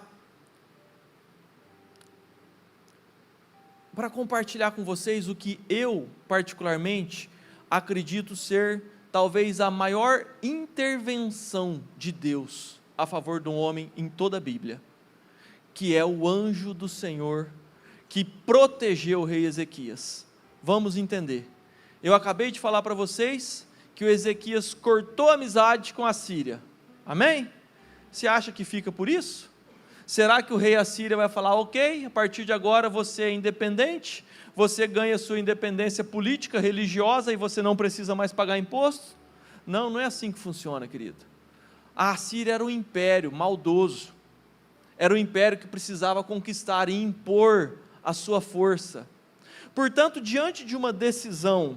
compartilhar com vocês o que eu, particularmente, acredito ser talvez a maior intervenção de Deus a favor de um homem em toda a Bíblia, que é o anjo do Senhor que protegeu o rei Ezequias. Vamos entender. Eu acabei de falar para vocês que o Ezequias cortou amizade com a Síria. Amém? Você acha que fica por isso? Será que o rei Assíria vai falar, ok, a partir de agora você é independente, você ganha sua independência política, religiosa, e você não precisa mais pagar imposto? Não, não é assim que funciona, querido. A Assíria era um império maldoso, era um império que precisava conquistar e impor a sua força. Portanto, diante de uma decisão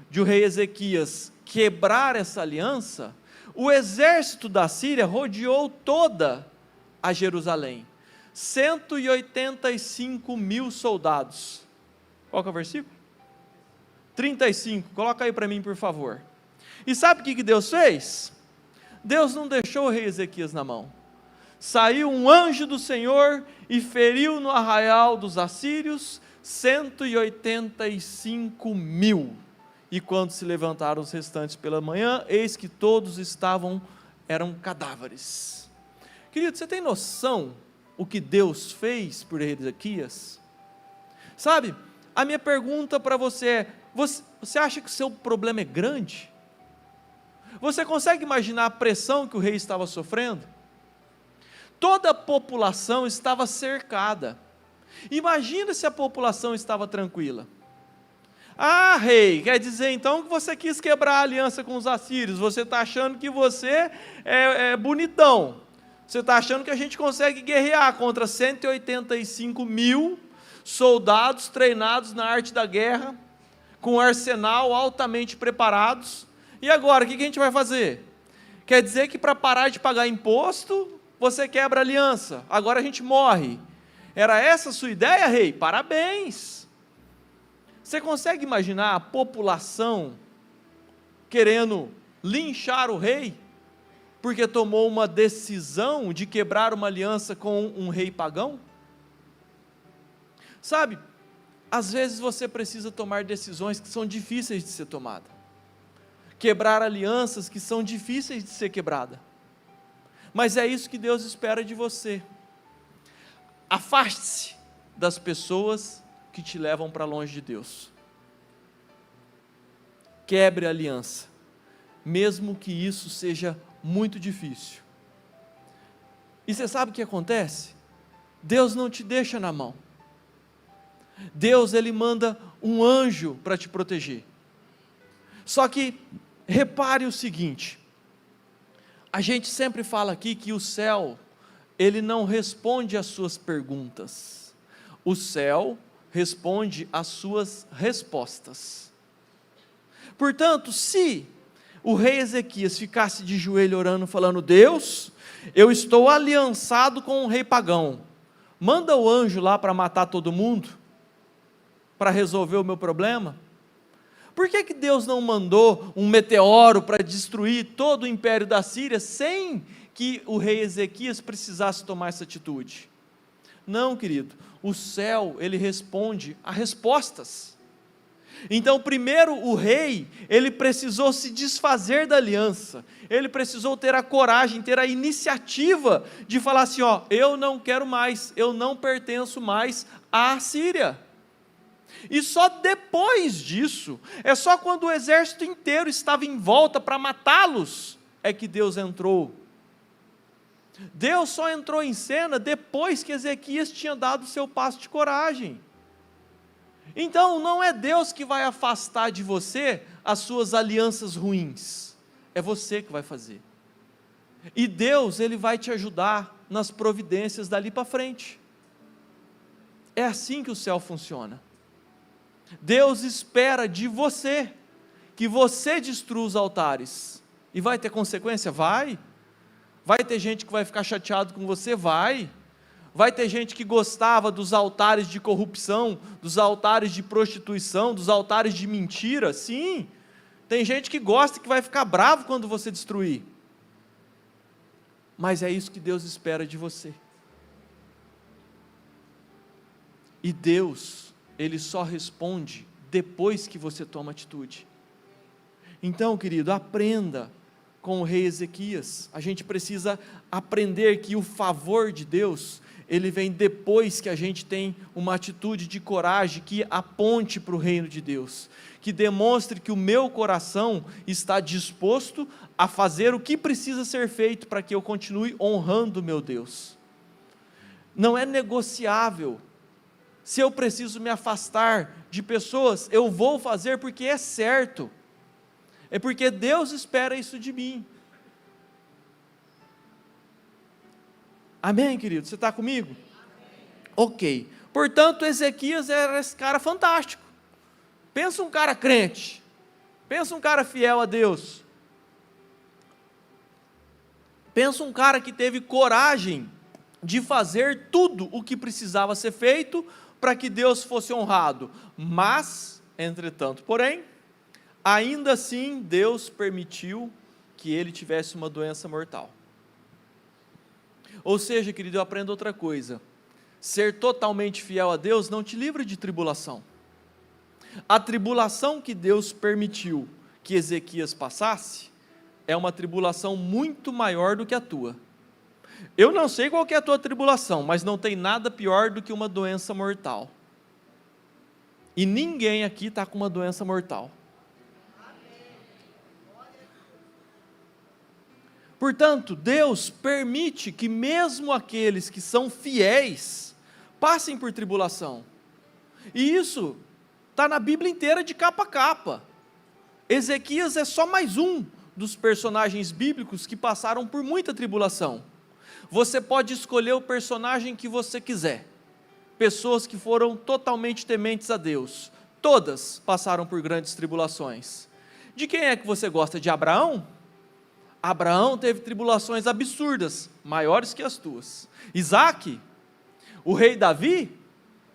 de o rei Ezequias quebrar essa aliança, o exército da Síria rodeou toda a Jerusalém, 185 mil soldados. Qual que é o versículo? 35, coloca aí para mim por favor. E sabe o que Deus fez? Deus não deixou o rei Ezequias na mão. Saiu um anjo do Senhor e feriu no arraial dos assírios 185 mil. E quando se levantaram os restantes pela manhã, eis que todos eram cadáveres. Querido, você tem noção o que Deus fez por Ezequias? Sabe, a minha pergunta para você é, você acha que o seu problema é grande? Você consegue imaginar a pressão que o rei estava sofrendo? Toda a população estava cercada. Imagina se a população estava tranquila. Ah, rei, quer dizer então que você quis quebrar a aliança com os assírios, você está achando que você é bonitão, você está achando que a gente consegue guerrear contra 185 mil soldados treinados na arte da guerra, com um arsenal altamente preparados, e agora o que a gente vai fazer? Quer dizer que para parar de pagar imposto, você quebra a aliança, agora a gente morre. Era essa a sua ideia, rei? Parabéns! Você consegue imaginar a população querendo linchar o rei, porque tomou uma decisão de quebrar uma aliança com um rei pagão? Sabe, às vezes você precisa tomar decisões que são difíceis de ser tomadas, quebrar alianças que são difíceis de ser quebradas, mas é isso que Deus espera de você. Afaste-se das pessoas que te levam para longe de Deus. Quebre a aliança, mesmo que isso seja muito difícil. E você sabe o que acontece? Deus não te deixa na mão. Deus, Ele manda um anjo para te proteger. Só que, repare o seguinte, a gente sempre fala aqui que o céu, ele não responde às suas perguntas. O céu responde às suas respostas. Portanto, se o rei Ezequias ficasse de joelho orando, falando, Deus, eu estou aliançado com um rei pagão, manda o anjo lá para matar todo mundo, para resolver o meu problema. Por que Deus não mandou um meteoro para destruir todo o império da Síria, sem que o rei Ezequias precisasse tomar essa atitude? Não, querido, o céu, ele responde a respostas. Então, primeiro o rei, ele precisou se desfazer da aliança, ele precisou ter a coragem, ter a iniciativa de falar assim, ó, eu não quero mais, eu não pertenço mais à Síria. E só depois disso, é só quando o exército inteiro estava em volta para matá-los, é que Deus entrou Deus só entrou em cena depois que Ezequias tinha dado o seu passo de coragem. Então, não é Deus que vai afastar de você as suas alianças ruins, é você que vai fazer. E Deus, Ele vai te ajudar nas providências dali para frente. É assim que o céu funciona. Deus espera de você que você destrua os altares. E vai ter consequência? Vai. Vai ter gente que vai ficar chateado com você? Vai. Vai ter gente que gostava dos altares de corrupção, dos altares de prostituição, dos altares de mentira? Sim. Tem gente que gosta e que vai ficar bravo quando você destruir. Mas é isso que Deus espera de você. E Deus, Ele só responde depois que você toma atitude. Então, querido, aprenda com o rei Ezequias. A gente precisa aprender que o favor de Deus, ele vem depois que a gente tem uma atitude de coragem que aponte para o reino de Deus, que demonstre que o meu coração está disposto a fazer o que precisa ser feito para que eu continue honrando o meu Deus. Não é negociável. Se eu preciso me afastar de pessoas, eu vou fazer porque é certo. É porque Deus espera isso de mim. Amém, querido? Você está comigo? Amém. Ok. Portanto, Ezequias era esse cara fantástico. Pensa um cara crente. Pensa um cara fiel a Deus. Pensa um cara que teve coragem de fazer tudo o que precisava ser feito para que Deus fosse honrado. Mas, entretanto, porém, ainda assim, Deus permitiu que ele tivesse uma doença mortal. Ou seja, querido, eu aprendo outra coisa. Ser totalmente fiel a Deus não te livra de tribulação. A tribulação que Deus permitiu que Ezequias passasse, é uma tribulação muito maior do que a tua. Eu não sei qual que é a tua tribulação, mas não tem nada pior do que uma doença mortal. E ninguém aqui está com uma doença mortal. Portanto, Deus permite que mesmo aqueles que são fiéis passem por tribulação. E isso está na Bíblia inteira de capa a capa. Ezequias é só mais um dos personagens bíblicos que passaram por muita tribulação. Você pode escolher o personagem que você quiser. Pessoas que foram totalmente tementes a Deus. Todas passaram por grandes tribulações. De quem é que você gosta? De Abraão? Abraão teve tribulações absurdas, maiores que as tuas. Isaac, o rei Davi,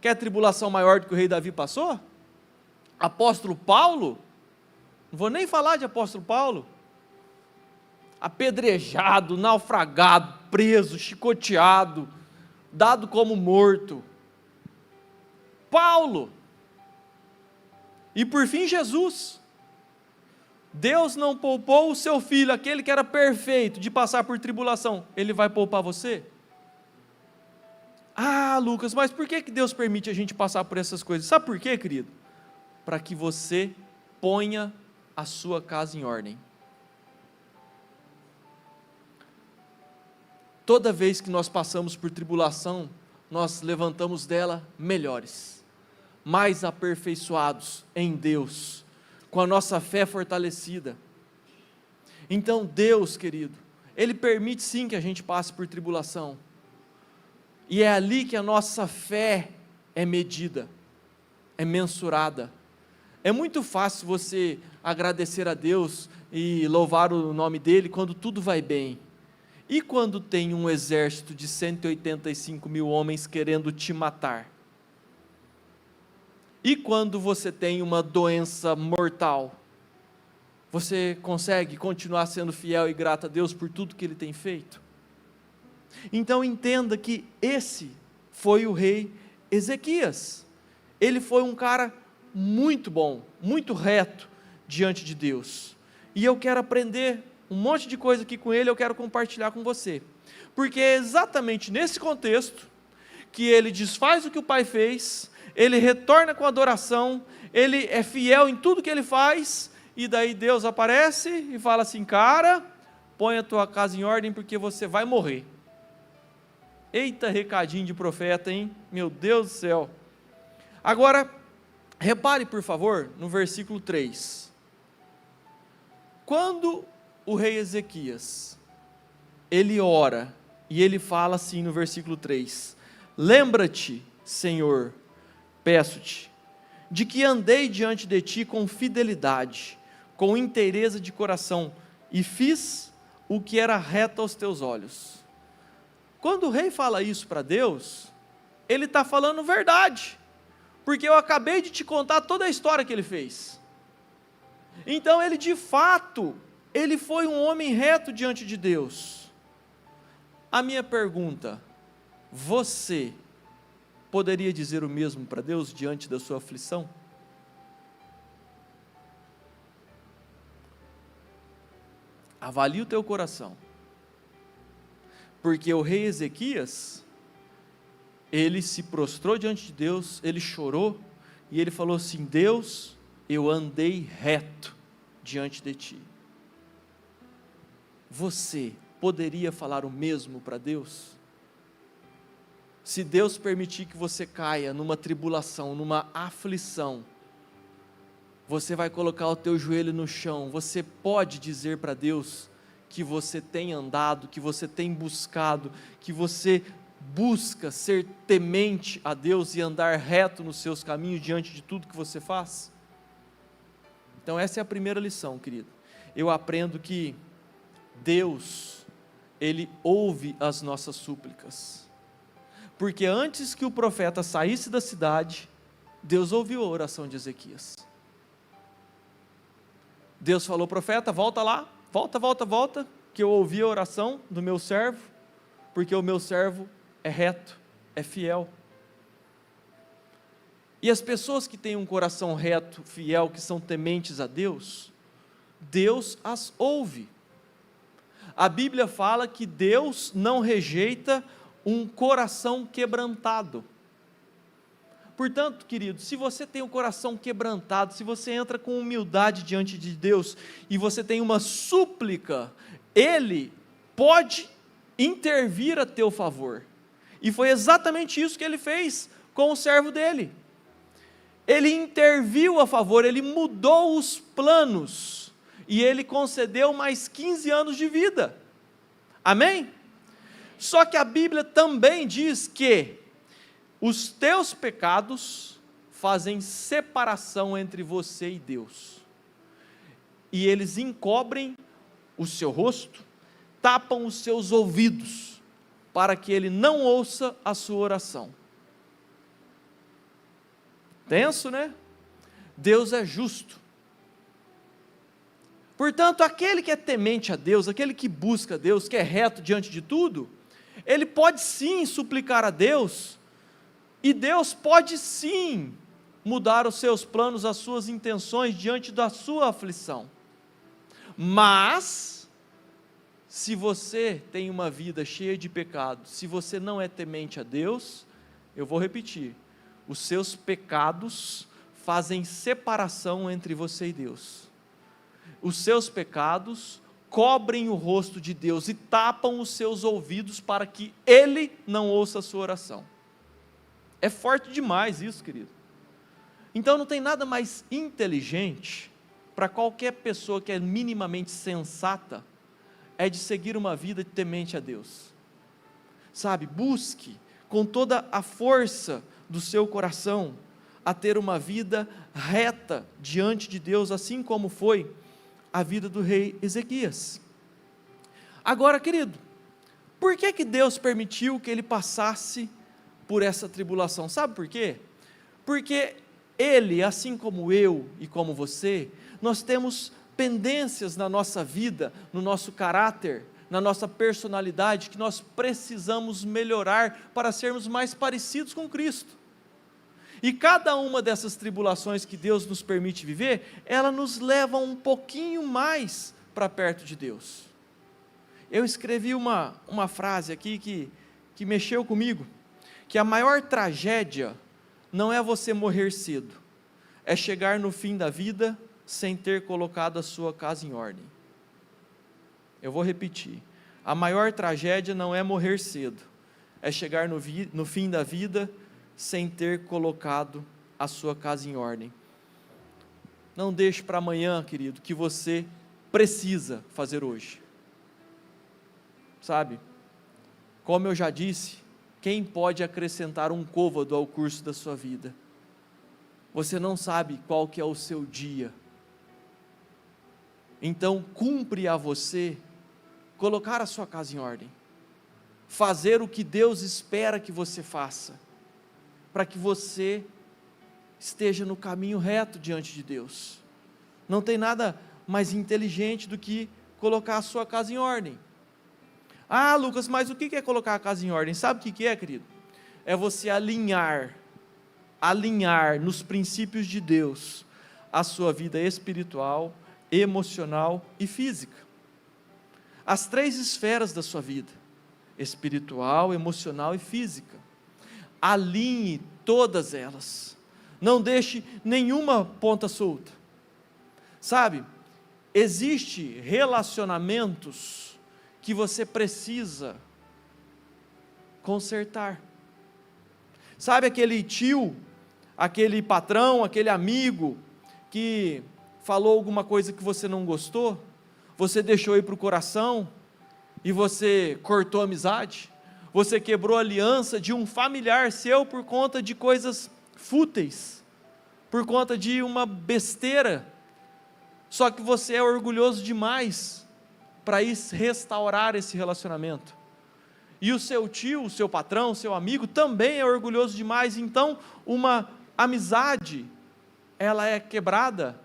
quer tribulação maior do que o rei Davi passou? Apóstolo Paulo, não vou nem falar de apóstolo Paulo, apedrejado, naufragado, preso, chicoteado, dado como morto. Paulo, e por fim Jesus. Deus não poupou o seu filho, aquele que era perfeito, de passar por tribulação. Ele vai poupar você? Ah, Lucas, mas por que Deus permite a gente passar por essas coisas? Sabe por quê, querido? Para que você ponha a sua casa em ordem. Toda vez que nós passamos por tribulação, nós levantamos dela melhores, mais aperfeiçoados em Deus, com a nossa fé fortalecida. Então Deus, querido, Ele permite sim que a gente passe por tribulação, e é ali que a nossa fé é medida, é mensurada. É muito fácil você agradecer a Deus e louvar o nome dEle quando tudo vai bem. E quando tem um exército de 185 mil homens querendo te matar? E quando você tem uma doença mortal? Você consegue continuar sendo fiel e grato a Deus por tudo que Ele tem feito? Então entenda que esse foi o rei Ezequias. Ele foi um cara muito bom, muito reto diante de Deus. E eu quero aprender um monte de coisa aqui com ele, eu quero compartilhar com você. Porque é exatamente nesse contexto que ele desfaz o que o pai fez, ele retorna com adoração, ele é fiel em tudo que ele faz, e daí Deus aparece e fala assim: cara, põe a tua casa em ordem porque você vai morrer. Eita recadinho de profeta, hein? Meu Deus do céu. Agora, repare por favor no versículo 3. Quando o rei Ezequias, ele ora, e ele fala assim no versículo 3, lembra-te, Senhor, peço-te, de que andei diante de ti com fidelidade, com inteireza de coração, e fiz o que era reto aos teus olhos. Quando o rei fala isso para Deus, ele está falando verdade, porque eu acabei de te contar toda a história que ele fez. Então ele de fato, ele foi um homem reto diante de Deus. A minha pergunta, você poderia dizer o mesmo para Deus diante da sua aflição? Avalie o teu coração, porque o rei Ezequias, ele se prostrou diante de Deus, ele chorou, e ele falou assim, Deus, eu andei reto diante de ti. Você poderia falar o mesmo para Deus? Se Deus permitir que você caia numa tribulação, numa aflição, você vai colocar o teu joelho no chão, você pode dizer para Deus que você tem andado, que você tem buscado, que você busca ser temente a Deus e andar reto nos seus caminhos diante de tudo que você faz? Então essa é a primeira lição, querido. Eu aprendo que Deus, Ele ouve as nossas súplicas, porque antes que o profeta saísse da cidade, Deus ouviu a oração de Ezequias. Deus falou, profeta, volta lá, volta, que eu ouvi a oração do meu servo, porque o meu servo é reto, é fiel. E as pessoas que têm um coração reto, fiel, que são tementes a Deus, Deus as ouve. A Bíblia fala que Deus não rejeita um coração quebrantado. Portanto, querido, se você tem um coração quebrantado, se você entra com humildade diante de Deus, e você tem uma súplica, Ele pode intervir a teu favor. E foi exatamente isso que Ele fez com o servo dele. Ele interviu a favor, Ele mudou os planos, e Ele concedeu mais 15 anos de vida. Amém? Só que a Bíblia também diz que os teus pecados fazem separação entre você e Deus, e eles encobrem o seu rosto, tapam os seus ouvidos, para que Ele não ouça a sua oração. Tenso, né? Deus é justo. Portanto, aquele que é temente a Deus, aquele que busca Deus, que é reto diante de tudo, ele pode sim suplicar a Deus, e Deus pode sim mudar os seus planos, as suas intenções diante da sua aflição. Mas, se você tem uma vida cheia de pecado, se você não é temente a Deus, eu vou repetir, os seus pecados fazem separação entre você e Deus. Os seus pecados cobrem o rosto de Deus e tapam os seus ouvidos para que Ele não ouça a sua oração. É forte demais isso, querido. Então não tem nada mais inteligente para qualquer pessoa que é minimamente sensata, é de seguir uma vida temente a Deus. Sabe, busque com toda a força do seu coração a ter uma vida reta diante de Deus, assim como foi a vida do rei Ezequias. Agora, querido, por que Deus permitiu que ele passasse por essa tribulação? Sabe por quê? Porque ele, assim como eu e como você, nós temos pendências na nossa vida, no nosso caráter, na nossa personalidade, que nós precisamos melhorar para sermos mais parecidos com Cristo. E cada uma dessas tribulações que Deus nos permite viver, ela nos leva um pouquinho mais para perto de Deus. Eu escrevi uma frase aqui que mexeu comigo, que a maior tragédia não é você morrer cedo, é chegar no fim da vida sem ter colocado a sua casa em ordem. Eu vou repetir, a maior tragédia não é morrer cedo, é chegar no fim da vida sem ter colocado a sua casa em ordem. Não deixe para amanhã, querido, que você precisa fazer hoje. Sabe, como eu já disse, quem pode acrescentar um côvado ao curso da sua vida? Você não sabe qual que é o seu dia. Então, cumpre a você colocar a sua casa em ordem, fazer o que Deus espera que você faça, para que você esteja no caminho reto diante de Deus. Não tem nada mais inteligente do que colocar a sua casa em ordem. Ah, Lucas, mas o que é colocar a casa em ordem? Sabe o que é, querido? É você alinhar nos princípios de Deus a sua vida espiritual, emocional e física. As 3 esferas da sua vida: espiritual, emocional e física. Alinhe todas elas. Não deixe nenhuma ponta solta. Sabe, existe relacionamentos que você precisa consertar. Sabe aquele tio, aquele patrão, aquele amigo que falou alguma coisa que você não gostou, você deixou ir para o coração e você cortou a amizade, você quebrou a aliança de um familiar seu por conta de coisas fúteis, por conta de uma besteira, só que você é orgulhoso demais para ir restaurar esse relacionamento, e o seu tio, o seu patrão, o seu amigo também é orgulhoso demais. Então uma amizade, ela é quebrada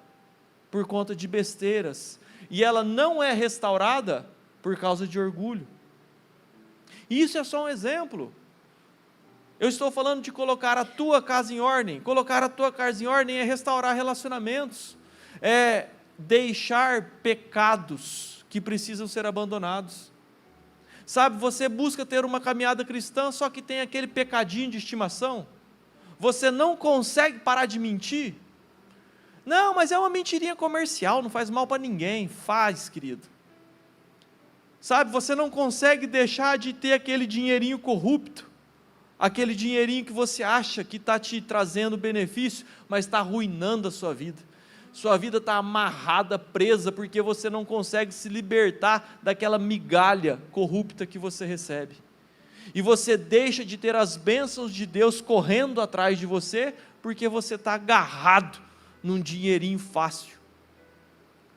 por conta de besteiras, e ela não é restaurada por causa de orgulho. E isso é só um exemplo. Eu estou falando de colocar a tua casa em ordem. Colocar a tua casa em ordem é restaurar relacionamentos, é deixar pecados que precisam ser abandonados. Sabe, você busca ter uma caminhada cristã, só que tem aquele pecadinho de estimação. Você não consegue parar de mentir. Não, mas é uma mentirinha comercial, não faz mal para ninguém. Faz, querido. Sabe, você não consegue deixar de ter aquele dinheirinho corrupto, aquele dinheirinho que você acha que está te trazendo benefício, mas está arruinando a sua vida. Sua vida está amarrada, presa, porque você não consegue se libertar daquela migalha corrupta que você recebe. E você deixa de ter as bênçãos de Deus correndo atrás de você, porque você está agarrado num dinheirinho fácil,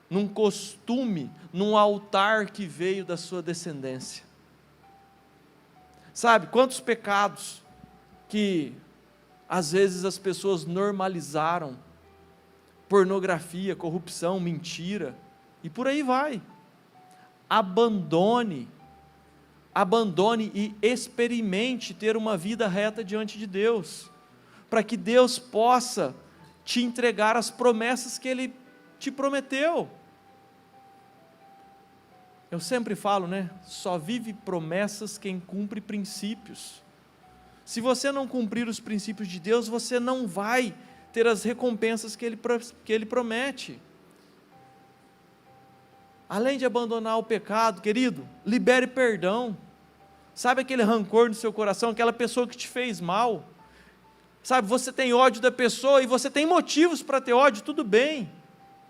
num costume, num altar que veio da sua descendência. Sabe, quantos pecados que às vezes as pessoas normalizaram: pornografia, corrupção, mentira, e por aí vai. Abandone e experimente ter uma vida reta diante de Deus, para que Deus possa te entregar as promessas que Ele te prometeu. Eu sempre falo, só vive promessas quem cumpre princípios. Se você não cumprir os princípios de Deus, você não vai ter as recompensas que Ele promete. Além de abandonar o pecado, querido, libere perdão. Sabe aquele rancor no seu coração, aquela pessoa que te fez mal? Sabe, você tem ódio da pessoa e você tem motivos para ter ódio, tudo bem.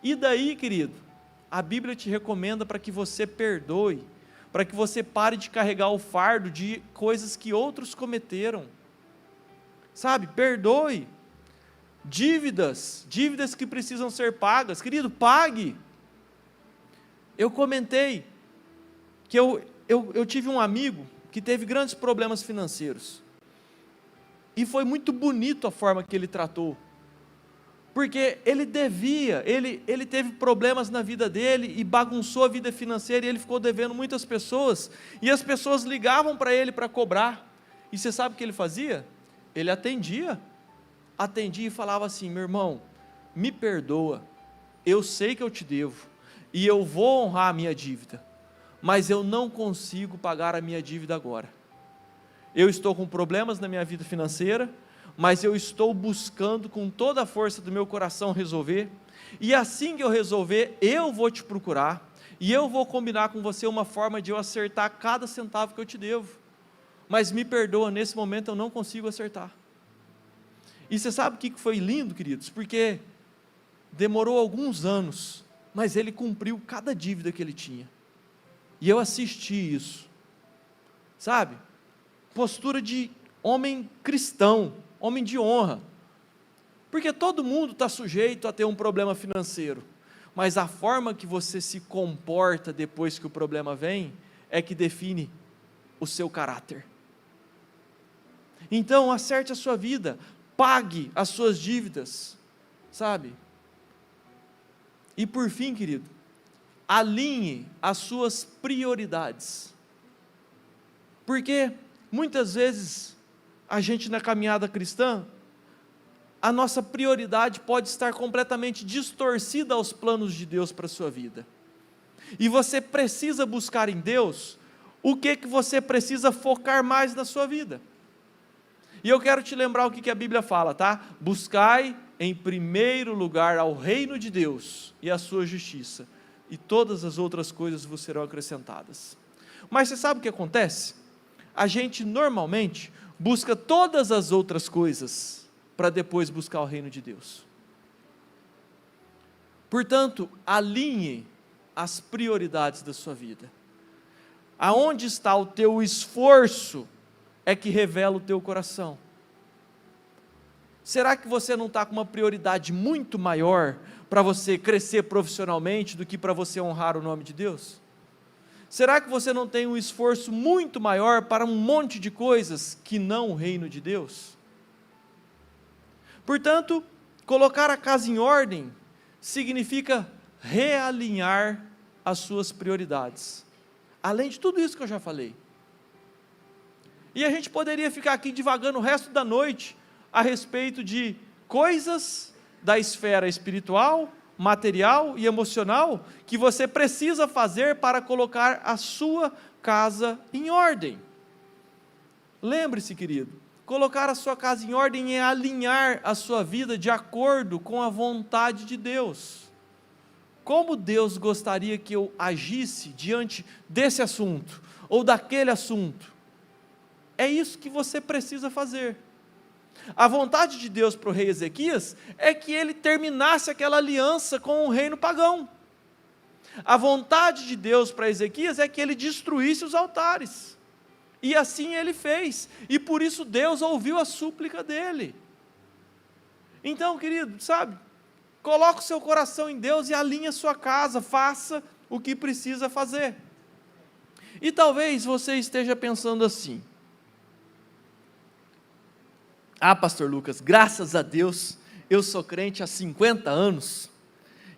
E daí, querido? A Bíblia te recomenda para que você perdoe, para que você pare de carregar o fardo de coisas que outros cometeram. Sabe, perdoe. Dívidas que precisam ser pagas, querido, pague. Eu comentei que eu tive um amigo que teve grandes problemas financeiros, e foi muito bonito a forma que ele tratou, porque ele devia, ele teve problemas na vida dele, e bagunçou a vida financeira, e ele ficou devendo muitas pessoas, e as pessoas ligavam para ele para cobrar, e você sabe o que ele fazia? Ele atendia e falava assim: meu irmão, me perdoa, eu sei que eu te devo, e eu vou honrar a minha dívida, mas eu não consigo pagar a minha dívida agora. Eu estou com problemas na minha vida financeira, mas eu estou buscando com toda a força do meu coração resolver, e assim que eu resolver, eu vou te procurar, e eu vou combinar com você uma forma de eu acertar cada centavo que eu te devo, mas me perdoa, nesse momento eu não consigo acertar. E você sabe o que foi lindo, queridos? Porque demorou alguns anos, mas ele cumpriu cada dívida que ele tinha. E eu assisti isso, sabe? Postura de homem cristão, homem de honra. Porque todo mundo está sujeito a ter um problema financeiro, mas a forma que você se comporta depois que o problema vem, é que define o seu caráter. Então, acerte a sua vida, pague as suas dívidas, sabe? E por fim, querido, alinhe as suas prioridades. Porque muitas vezes a gente na caminhada cristã, a nossa prioridade pode estar completamente distorcida aos planos de Deus para a sua vida. E você precisa buscar em Deus o que você precisa focar mais na sua vida. E eu quero te lembrar o que a Bíblia fala, tá? Buscai em primeiro lugar ao reino de Deus e a sua justiça, e todas as outras coisas vos serão acrescentadas. Mas você sabe o que acontece? A gente normalmente busca todas as outras coisas para depois buscar o reino de Deus. Portanto, alinhe as prioridades da sua vida. Aonde está o teu esforço é que revela o teu coração. Será que você não está com uma prioridade muito maior para você crescer profissionalmente do que para você honrar o nome de Deus? Será que você não tem um esforço muito maior para um monte de coisas que não o reino de Deus? Portanto, colocar a casa em ordem significa realinhar as suas prioridades, além de tudo isso que eu já falei. E a gente poderia ficar aqui divagando o resto da noite a respeito de coisas da esfera espiritual, material e emocional que você precisa fazer para colocar a sua casa em ordem. Lembre-se, querido, colocar a sua casa em ordem é alinhar a sua vida de acordo com a vontade de Deus. Como Deus gostaria que eu agisse diante desse assunto, ou daquele assunto? É isso que você precisa fazer. A vontade de Deus para o rei Ezequias é que ele terminasse aquela aliança com o reino pagão. A vontade de Deus para Ezequias é que ele destruísse os altares. E assim ele fez, e por isso Deus ouviu a súplica dele. Então, querido, sabe, coloque o seu coração em Deus e alinhe a sua casa, faça o que precisa fazer. E talvez você esteja pensando assim: ah, pastor Lucas, graças a Deus, eu sou crente há 50 anos,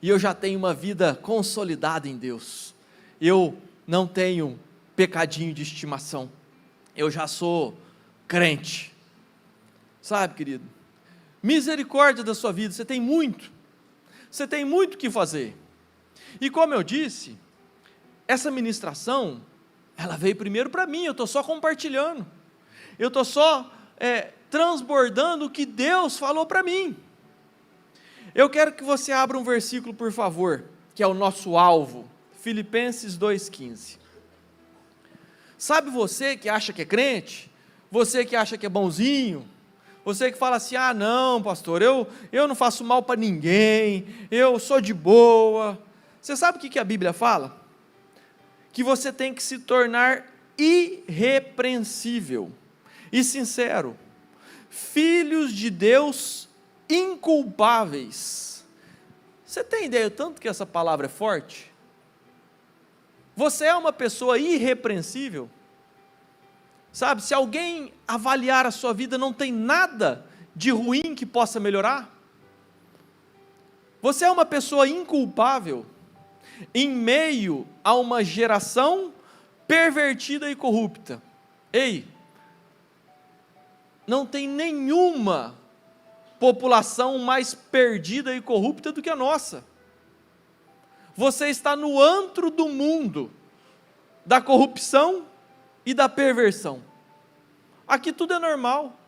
e eu já tenho uma vida consolidada em Deus, eu não tenho pecadinho de estimação, eu já sou crente. Sabe, querido, misericórdia da sua vida, você tem muito o que fazer. E como eu disse, essa ministração, ela veio primeiro para mim, eu estou só compartilhando, eu estou só transbordando o que Deus falou para mim. Eu quero que você abra um versículo, por favor, que é o nosso alvo, Filipenses 2,15. Sabe você que acha que é crente, você que acha que é bonzinho, você que fala assim: ah não pastor, eu não faço mal para ninguém, eu sou de boa. Você sabe o que a Bíblia fala? Que você tem que se tornar irrepreensível e sincero, filhos de Deus inculpáveis. Você tem ideia tanto que essa palavra é forte? Você é uma pessoa irrepreensível? Sabe, se alguém avaliar a sua vida, não tem nada de ruim que possa melhorar? Você é uma pessoa inculpável em meio a uma geração pervertida e corrupta. Ei, não tem nenhuma população mais perdida e corrupta do que a nossa. Você está no antro do mundo, da corrupção e da perversão. Aqui tudo é normal.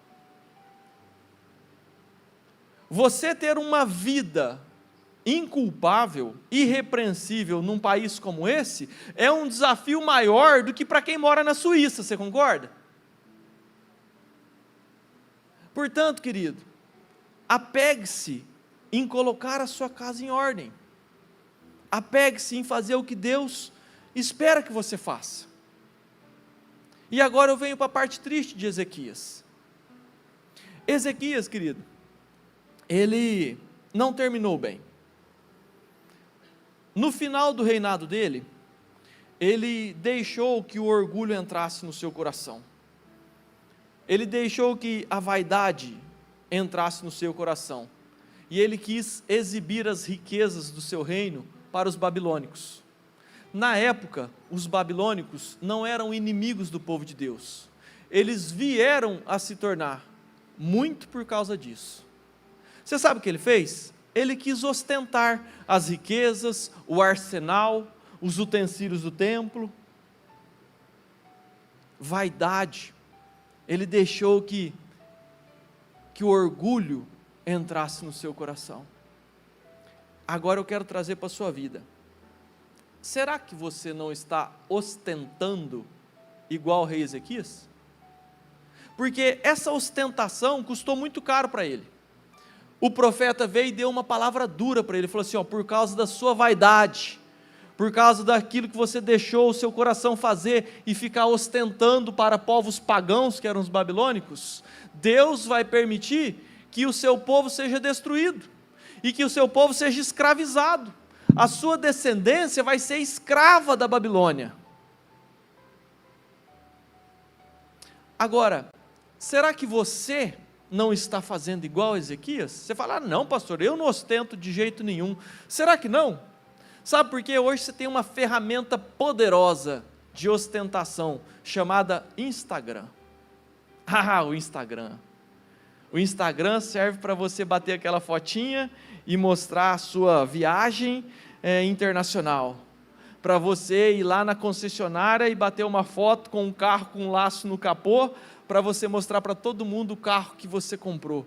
Você ter uma vida inculpável, irrepreensível num país como esse, é um desafio maior do que para quem mora na Suíça, você concorda? Portanto, querido, apegue-se em colocar a sua casa em ordem. Apegue-se em fazer o que Deus espera que você faça. E agora eu venho para a parte triste de Ezequias. Ezequias, querido, ele não terminou bem. No final do reinado dele, ele deixou que o orgulho entrasse no seu coração. Ele deixou que a vaidade entrasse no seu coração. E ele quis exibir as riquezas do seu reino para os babilônicos. Na época, os babilônicos não eram inimigos do povo de Deus. Eles vieram a se tornar muito por causa disso. Você sabe o que ele fez? Ele quis ostentar as riquezas, o arsenal, os utensílios do templo. Vaidade. Ele deixou que o orgulho entrasse no seu coração. Agora eu quero trazer para a sua vida. Será que você não está ostentando igual o rei Ezequias? Porque essa ostentação custou muito caro para ele. O profeta veio e deu uma palavra dura para ele, falou assim, por causa da sua vaidade, por causa daquilo que você deixou o seu coração fazer e ficar ostentando para povos pagãos, que eram os babilônicos, Deus vai permitir que o seu povo seja destruído, e que o seu povo seja escravizado, a sua descendência vai ser escrava da Babilônia. Agora, será que você não está fazendo igual a Ezequias? Você fala, não pastor, eu não ostento de jeito nenhum. Será que não? Sabe por quê? Hoje você tem uma ferramenta poderosa de ostentação, chamada Instagram. O Instagram. O Instagram serve para você bater aquela fotinha e mostrar a sua viagem internacional. Para você ir lá na concessionária e bater uma foto com um carro com um laço no capô, para você mostrar para todo mundo o carro que você comprou.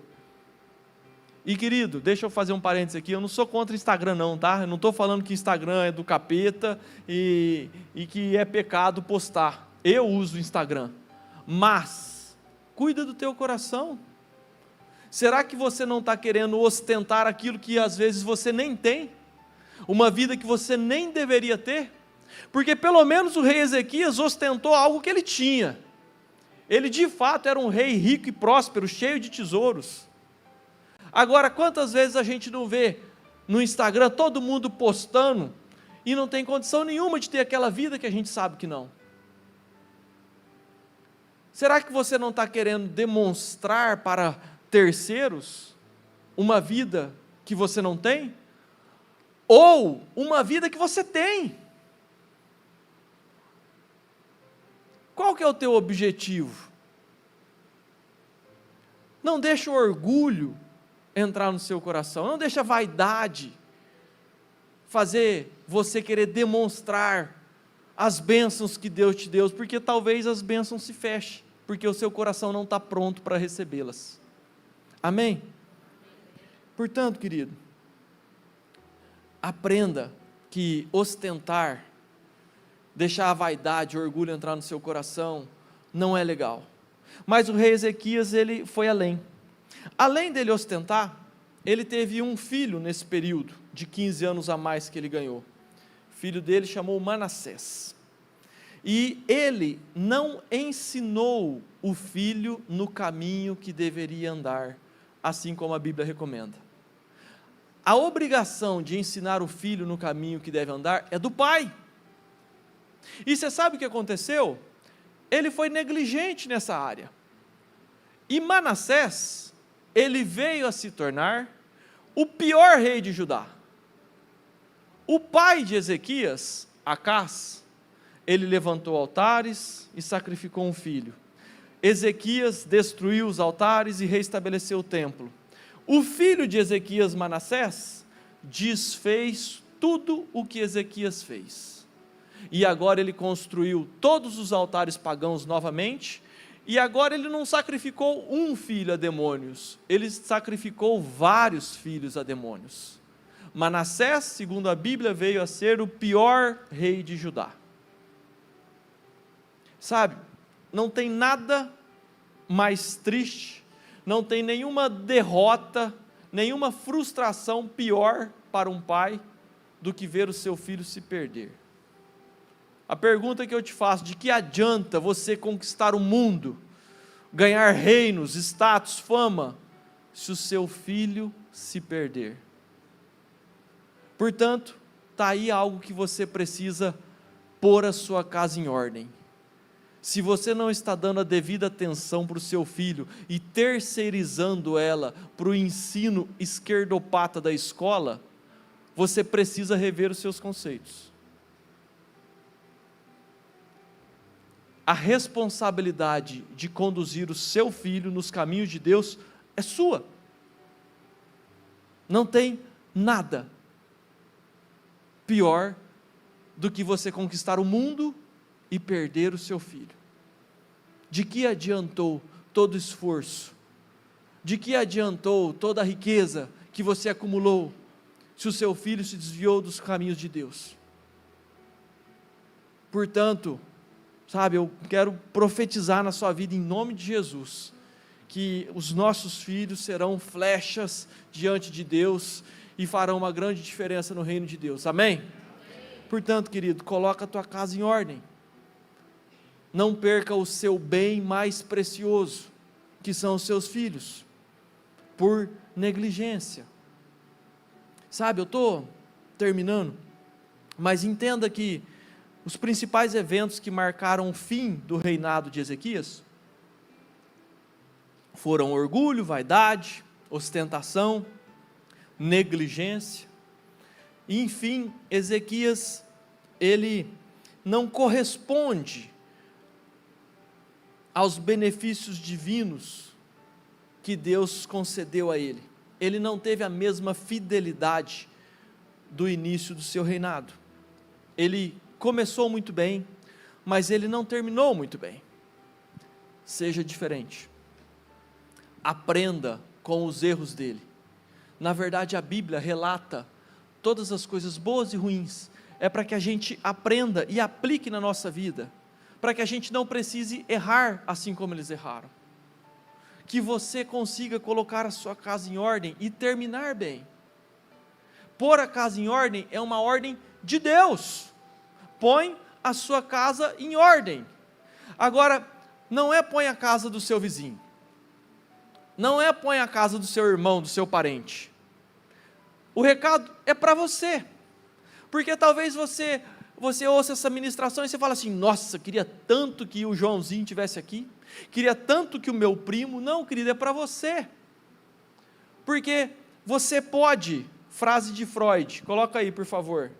E querido, deixa eu fazer um parênteses aqui, eu não sou contra o Instagram não, tá? Eu não estou falando que Instagram é do capeta e que é pecado postar. Eu uso o Instagram, mas cuida do teu coração. Será que você não está querendo ostentar aquilo que às vezes você nem tem? Uma vida que você nem deveria ter? Porque pelo menos o rei Ezequias ostentou algo que ele tinha. Ele de fato era um rei rico e próspero, cheio de tesouros. Agora, quantas vezes a gente não vê no Instagram todo mundo postando e não tem condição nenhuma de ter aquela vida que a gente sabe que não? Será que você não está querendo demonstrar para terceiros uma vida que você não tem? Ou uma vida que você tem? Qual que é o teu objetivo? Não deixa o orgulho entrar no seu coração, não deixa a vaidade fazer você querer demonstrar as bênçãos que Deus te deu, porque talvez as bênçãos se fechem, porque o seu coração não está pronto para recebê-las. Amém? Portanto, querido, aprenda que ostentar, deixar a vaidade, o orgulho entrar no seu coração, não é legal. Mas o rei Ezequias, ele foi além. Além dele ostentar, ele teve um filho nesse período, de 15 anos a mais que ele ganhou. O filho dele chamou Manassés. E ele não ensinou o filho no caminho que deveria andar, assim como a Bíblia recomenda. A obrigação de ensinar o filho no caminho que deve andar é do pai. E você sabe o que aconteceu? Ele foi negligente nessa área. E Manassés, ele veio a se tornar o pior rei de Judá. O pai de Ezequias, Acás, ele levantou altares e sacrificou um filho. Ezequias destruiu os altares e restabeleceu o templo. O filho de Ezequias, Manassés, desfez tudo o que Ezequias fez. E agora ele construiu todos os altares pagãos novamente, e agora ele não sacrificou um filho a demônios, ele sacrificou vários filhos a demônios. Manassés, segundo a Bíblia, veio a ser o pior rei de Judá. Sabe, não tem nada mais triste, não tem nenhuma derrota, nenhuma frustração pior para um pai do que ver o seu filho se perder. A pergunta que eu te faço: de que adianta você conquistar o mundo, ganhar reinos, status, fama, se o seu filho se perder? Portanto, está aí algo que você precisa pôr a sua casa em ordem. Se você não está dando a devida atenção para o seu filho e terceirizando ela para o ensino esquerdopata da escola, você precisa rever os seus conceitos. A responsabilidade de conduzir o seu filho nos caminhos de Deus é sua. Não tem nada pior do que você conquistar o mundo e perder o seu filho. De que adiantou todo o esforço? De que adiantou toda a riqueza que você acumulou, se o seu filho se desviou dos caminhos de Deus? Portanto, sabe, eu quero profetizar na sua vida em nome de Jesus, que os nossos filhos serão flechas diante de Deus e farão uma grande diferença no reino de Deus, amém? Portanto, querido, coloca a tua casa em ordem, não perca o seu bem mais precioso, que são os seus filhos, por negligência. Sabe, eu estou terminando, mas entenda que os principais eventos que marcaram o fim do reinado de Ezequias foram orgulho, vaidade, ostentação, negligência. E, enfim, Ezequias, ele não corresponde aos benefícios divinos que Deus concedeu a ele. Ele não teve a mesma fidelidade do início do seu reinado. Ele começou muito bem, mas ele não terminou muito bem. Seja diferente. Aprenda com os erros dele. Na verdade, a Bíblia relata todas as coisas boas e ruins. É para que a gente aprenda e aplique na nossa vida, para que a gente não precise errar assim como eles erraram. Que você consiga colocar a sua casa em ordem e terminar bem. Pôr a casa em ordem é uma ordem de Deus. Põe a sua casa em ordem. Agora, não é põe a casa do seu vizinho, não é põe a casa do seu irmão, do seu parente. O recado é para você, porque talvez você ouça essa ministração e você fala assim: nossa, queria tanto que o Joãozinho estivesse aqui, queria tanto que o meu primo. Não, querido, é para você, porque você pode, frase de Freud, coloca aí por favor,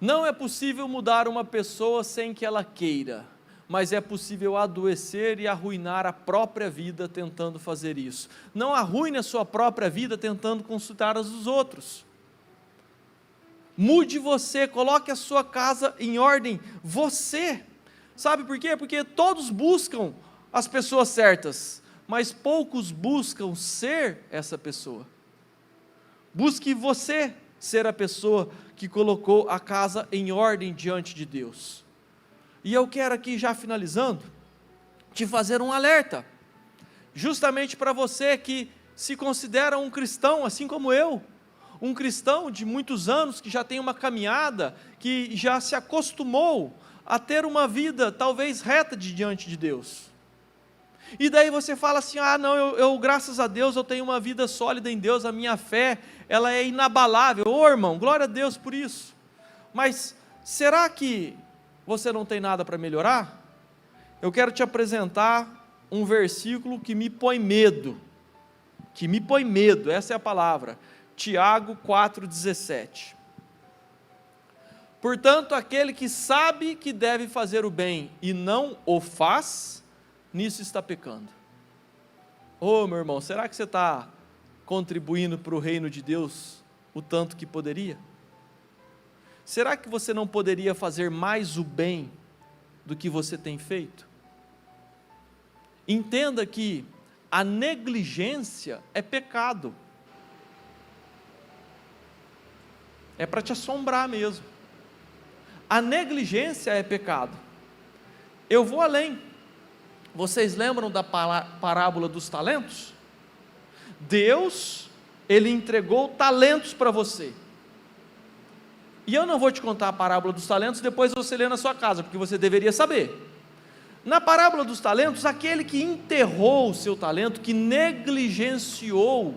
não é possível mudar uma pessoa sem que ela queira, mas é possível adoecer e arruinar a própria vida tentando fazer isso. Não arruine a sua própria vida tentando consultar as dos outros. Mude você, coloque a sua casa em ordem, você. Sabe por quê? Porque todos buscam as pessoas certas, mas poucos buscam ser essa pessoa. Busque você ser a pessoa que colocou a casa em ordem diante de Deus. E eu quero aqui, já finalizando, te fazer um alerta, justamente para você que se considera um cristão, assim como eu, um cristão de muitos anos, que já tem uma caminhada, que já se acostumou a ter uma vida talvez reta diante de Deus. E daí você fala assim: ah não, eu graças a Deus eu tenho uma vida sólida em Deus, a minha fé, ela é inabalável. Ô irmão, glória a Deus por isso. Mas será que você não tem nada para melhorar? Eu quero te apresentar um versículo que me põe medo, essa é a palavra, Tiago 4,17. Portanto, aquele que sabe que deve fazer o bem e não o faz, nisso está pecando. Ô meu irmão, será que você está contribuindo para o reino de Deus o tanto que poderia? Será que você não poderia fazer mais o bem do que você tem feito? Entenda que a negligência é pecado. É para te assombrar mesmo. A negligência é pecado. eu vou além. Vocês lembram da parábola dos talentos? Deus, Ele entregou talentos para você. E eu não vou te contar a parábola dos talentos, depois você lê na sua casa, porque você deveria saber. Na parábola dos talentos, aquele que enterrou o seu talento, que negligenciou,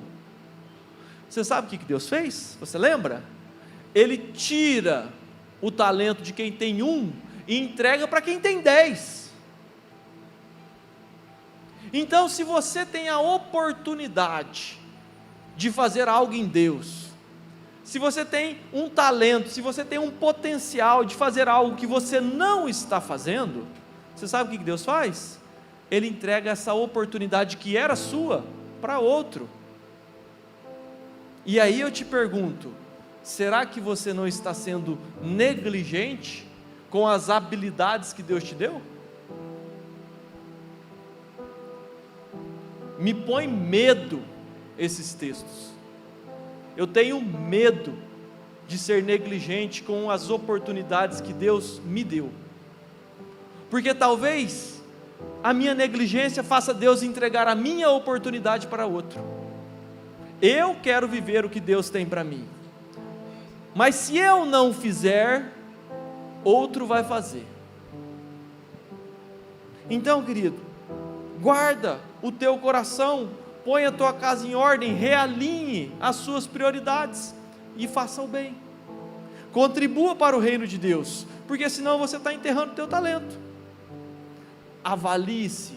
você sabe o que Deus fez? Você lembra? Ele tira o talento de quem tem 1 e entrega para quem tem 10. Então, se você tem a oportunidade de fazer algo em Deus, se você tem um talento, se você tem um potencial de fazer algo que você não está fazendo, você sabe o que Deus faz? Ele entrega essa oportunidade que era sua para outro. E aí eu te pergunto, será que você não está sendo negligente com as habilidades que Deus te deu? Me põe medo esses textos. Eu tenho medo de ser negligente com as oportunidades que Deus me deu, porque talvez a minha negligência faça Deus entregar a minha oportunidade para outro. Eu quero viver o que Deus tem para mim, mas se eu não fizer, outro vai fazer. Então, querido, guarda o teu coração, põe a tua casa em ordem, realinhe as suas prioridades e faça o bem. Contribua para o reino de Deus, porque senão você está enterrando o teu talento. Avalie-se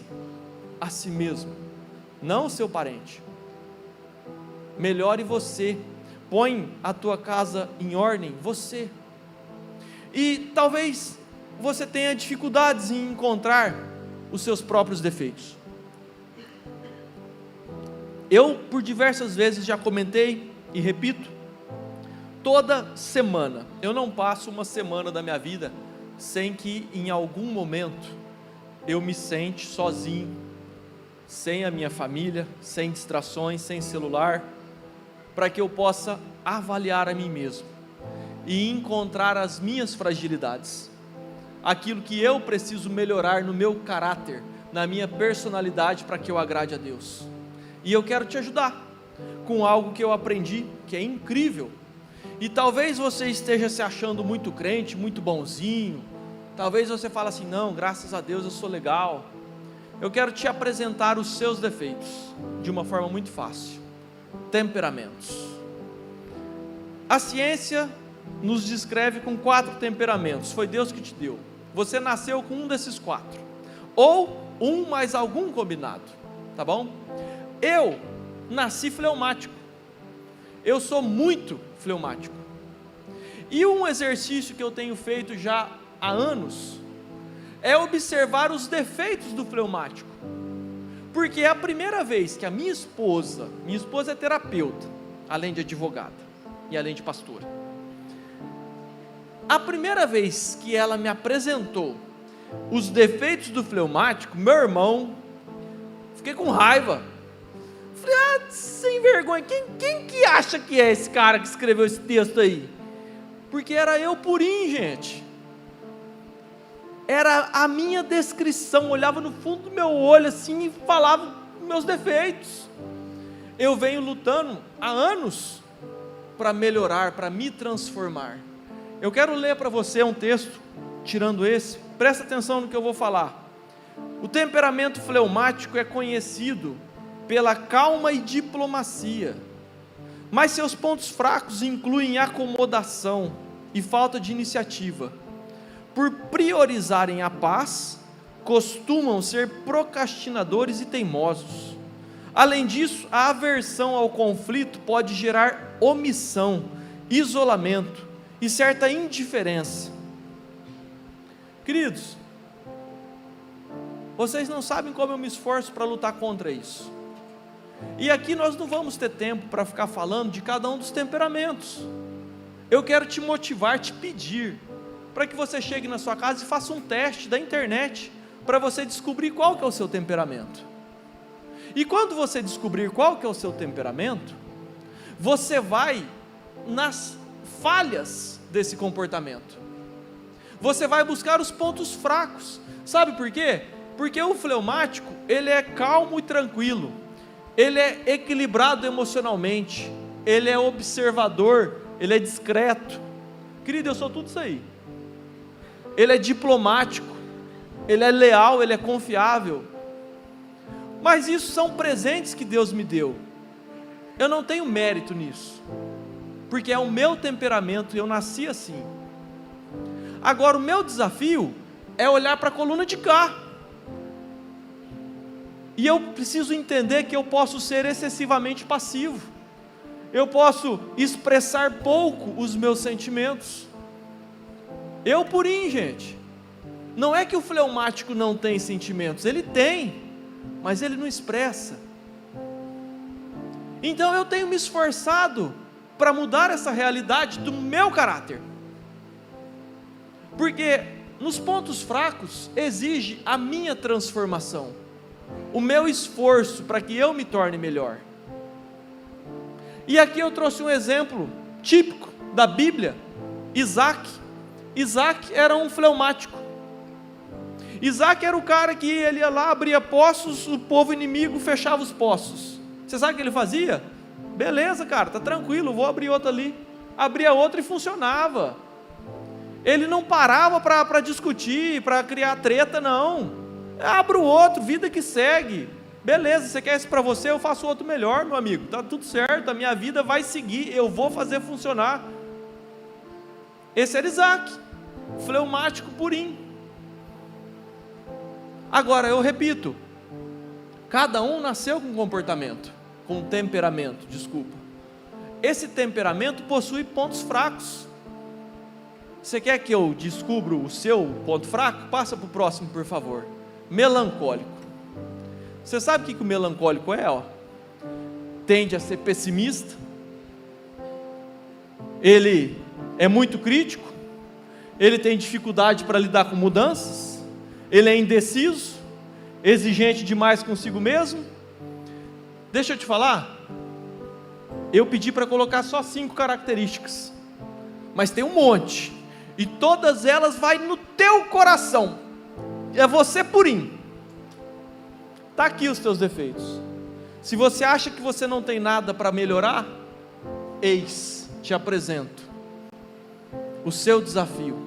a si mesmo, não o seu parente. Melhore você, põe a tua casa em ordem, você. E talvez você tenha dificuldades em encontrar os seus próprios defeitos. Eu, por diversas vezes, já comentei e repito, toda semana, eu não passo uma semana da minha vida sem que em algum momento eu me sente sozinho, sem a minha família, sem distrações, sem celular, para que eu possa avaliar a mim mesmo e encontrar as minhas fragilidades, aquilo que eu preciso melhorar no meu caráter, na minha personalidade, para que eu agrade a Deus. E eu quero te ajudar com algo que eu aprendi, que é incrível. E talvez você esteja se achando muito crente, muito bonzinho. Talvez você fale assim, não, graças a Deus eu sou legal. Eu quero te apresentar os seus defeitos, de uma forma muito fácil. Temperamentos. A ciência nos descreve com 4 temperamentos, foi Deus que te deu. Você nasceu com um desses 4, ou um mais algum combinado, tá bom? Eu nasci fleumático, eu sou muito fleumático, e um exercício que eu tenho feito já há anos, é observar os defeitos do fleumático, porque é a primeira vez que a minha esposa é terapeuta, além de advogada, e além de pastora, a primeira vez que ela me apresentou os defeitos do fleumático, meu irmão, fiquei com raiva. Falei, sem vergonha, quem que acha que é esse cara que escreveu esse texto aí? Porque era eu purinho, gente. Era a minha descrição, olhava no fundo do meu olho assim e falava meus defeitos. Eu venho lutando há anos para melhorar, para me transformar. Eu quero ler para você um texto, tirando esse, presta atenção no que eu vou falar. O temperamento fleumático é conhecido pela calma e diplomacia, mas seus pontos fracos incluem acomodação e falta de iniciativa. Por priorizarem a paz, costumam ser procrastinadores e teimosos. Além disso, a aversão ao conflito pode gerar omissão, isolamento e certa indiferença. Queridos, vocês não sabem como eu me esforço para lutar contra isso. E aqui nós não vamos ter tempo para ficar falando de cada um dos temperamentos. Eu quero te motivar, te pedir, para que você chegue na sua casa e faça um teste da internet, para você descobrir qual que é o seu temperamento. E quando você descobrir qual que é o seu temperamento, você vai nas falhas desse comportamento. Você vai buscar os pontos fracos. Sabe por quê? Porque o fleumático, ele é calmo e tranquilo. Ele é equilibrado emocionalmente. Ele é observador. Ele é discreto. Querido, eu sou tudo isso aí. Ele é diplomático. Ele é leal, ele é confiável. Mas isso são presentes que Deus me deu. Eu não tenho mérito nisso. Porque é o meu temperamento e eu nasci assim. Agora o meu desafio é olhar para a coluna de cá. E eu preciso entender que eu posso ser excessivamente passivo. Eu posso expressar pouco os meus sentimentos. Eu purinho, gente. Não é que o fleumático não tem sentimentos, ele tem, mas ele não expressa. Então eu tenho me esforçado para mudar essa realidade do meu caráter. Porque nos pontos fracos exige a minha transformação, o meu esforço para que eu me torne melhor. E aqui eu trouxe um exemplo típico da Bíblia, Isaac. Isaac era um fleumático. Isaac era o cara que ele ia lá, abria poços, o povo inimigo fechava os poços. Você sabe o que ele fazia? Beleza, cara, tá tranquilo, vou abrir outro ali. Abria outro e funcionava. Ele não parava para discutir, para criar treta, não. Abra o outro, vida que segue. Beleza, você quer isso para você, eu faço outro melhor, meu amigo. Tá tudo certo, a minha vida vai seguir, eu vou fazer funcionar. Esse era Isaac, fleumático purinho. Agora, eu repito, cada um nasceu com comportamento, com temperamento, desculpa. Esse temperamento possui pontos fracos. Você quer que eu descubra o seu ponto fraco? Passa para o próximo, por favor. Melancólico. Você sabe o que o melancólico é? Tende a ser pessimista. Ele é muito crítico. Ele tem dificuldade para lidar com mudanças. Ele é indeciso, exigente demais consigo mesmo. Deixa eu te falar, eu pedi para colocar só 5 características, mas tem um monte, e todas elas vai no teu coração, é você purinho. Está aqui os teus defeitos. Se você acha que você não tem nada para melhorar, eis, te apresento o seu desafio.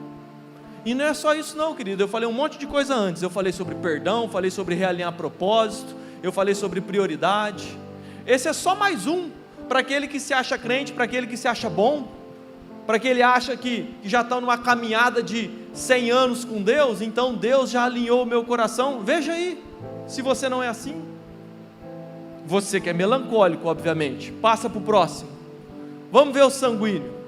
E não é só isso não, querido, eu falei um monte de coisa antes. Eu falei sobre perdão, falei sobre realinhar propósito, eu falei sobre prioridade. Esse é só mais um, para aquele que se acha crente, para aquele que se acha bom, para aquele que acha que já está numa caminhada de 100 anos com Deus, então Deus já alinhou o meu coração. Veja aí, se você não é assim. Você que é melancólico, obviamente, passa para o próximo. Vamos ver o sanguíneo.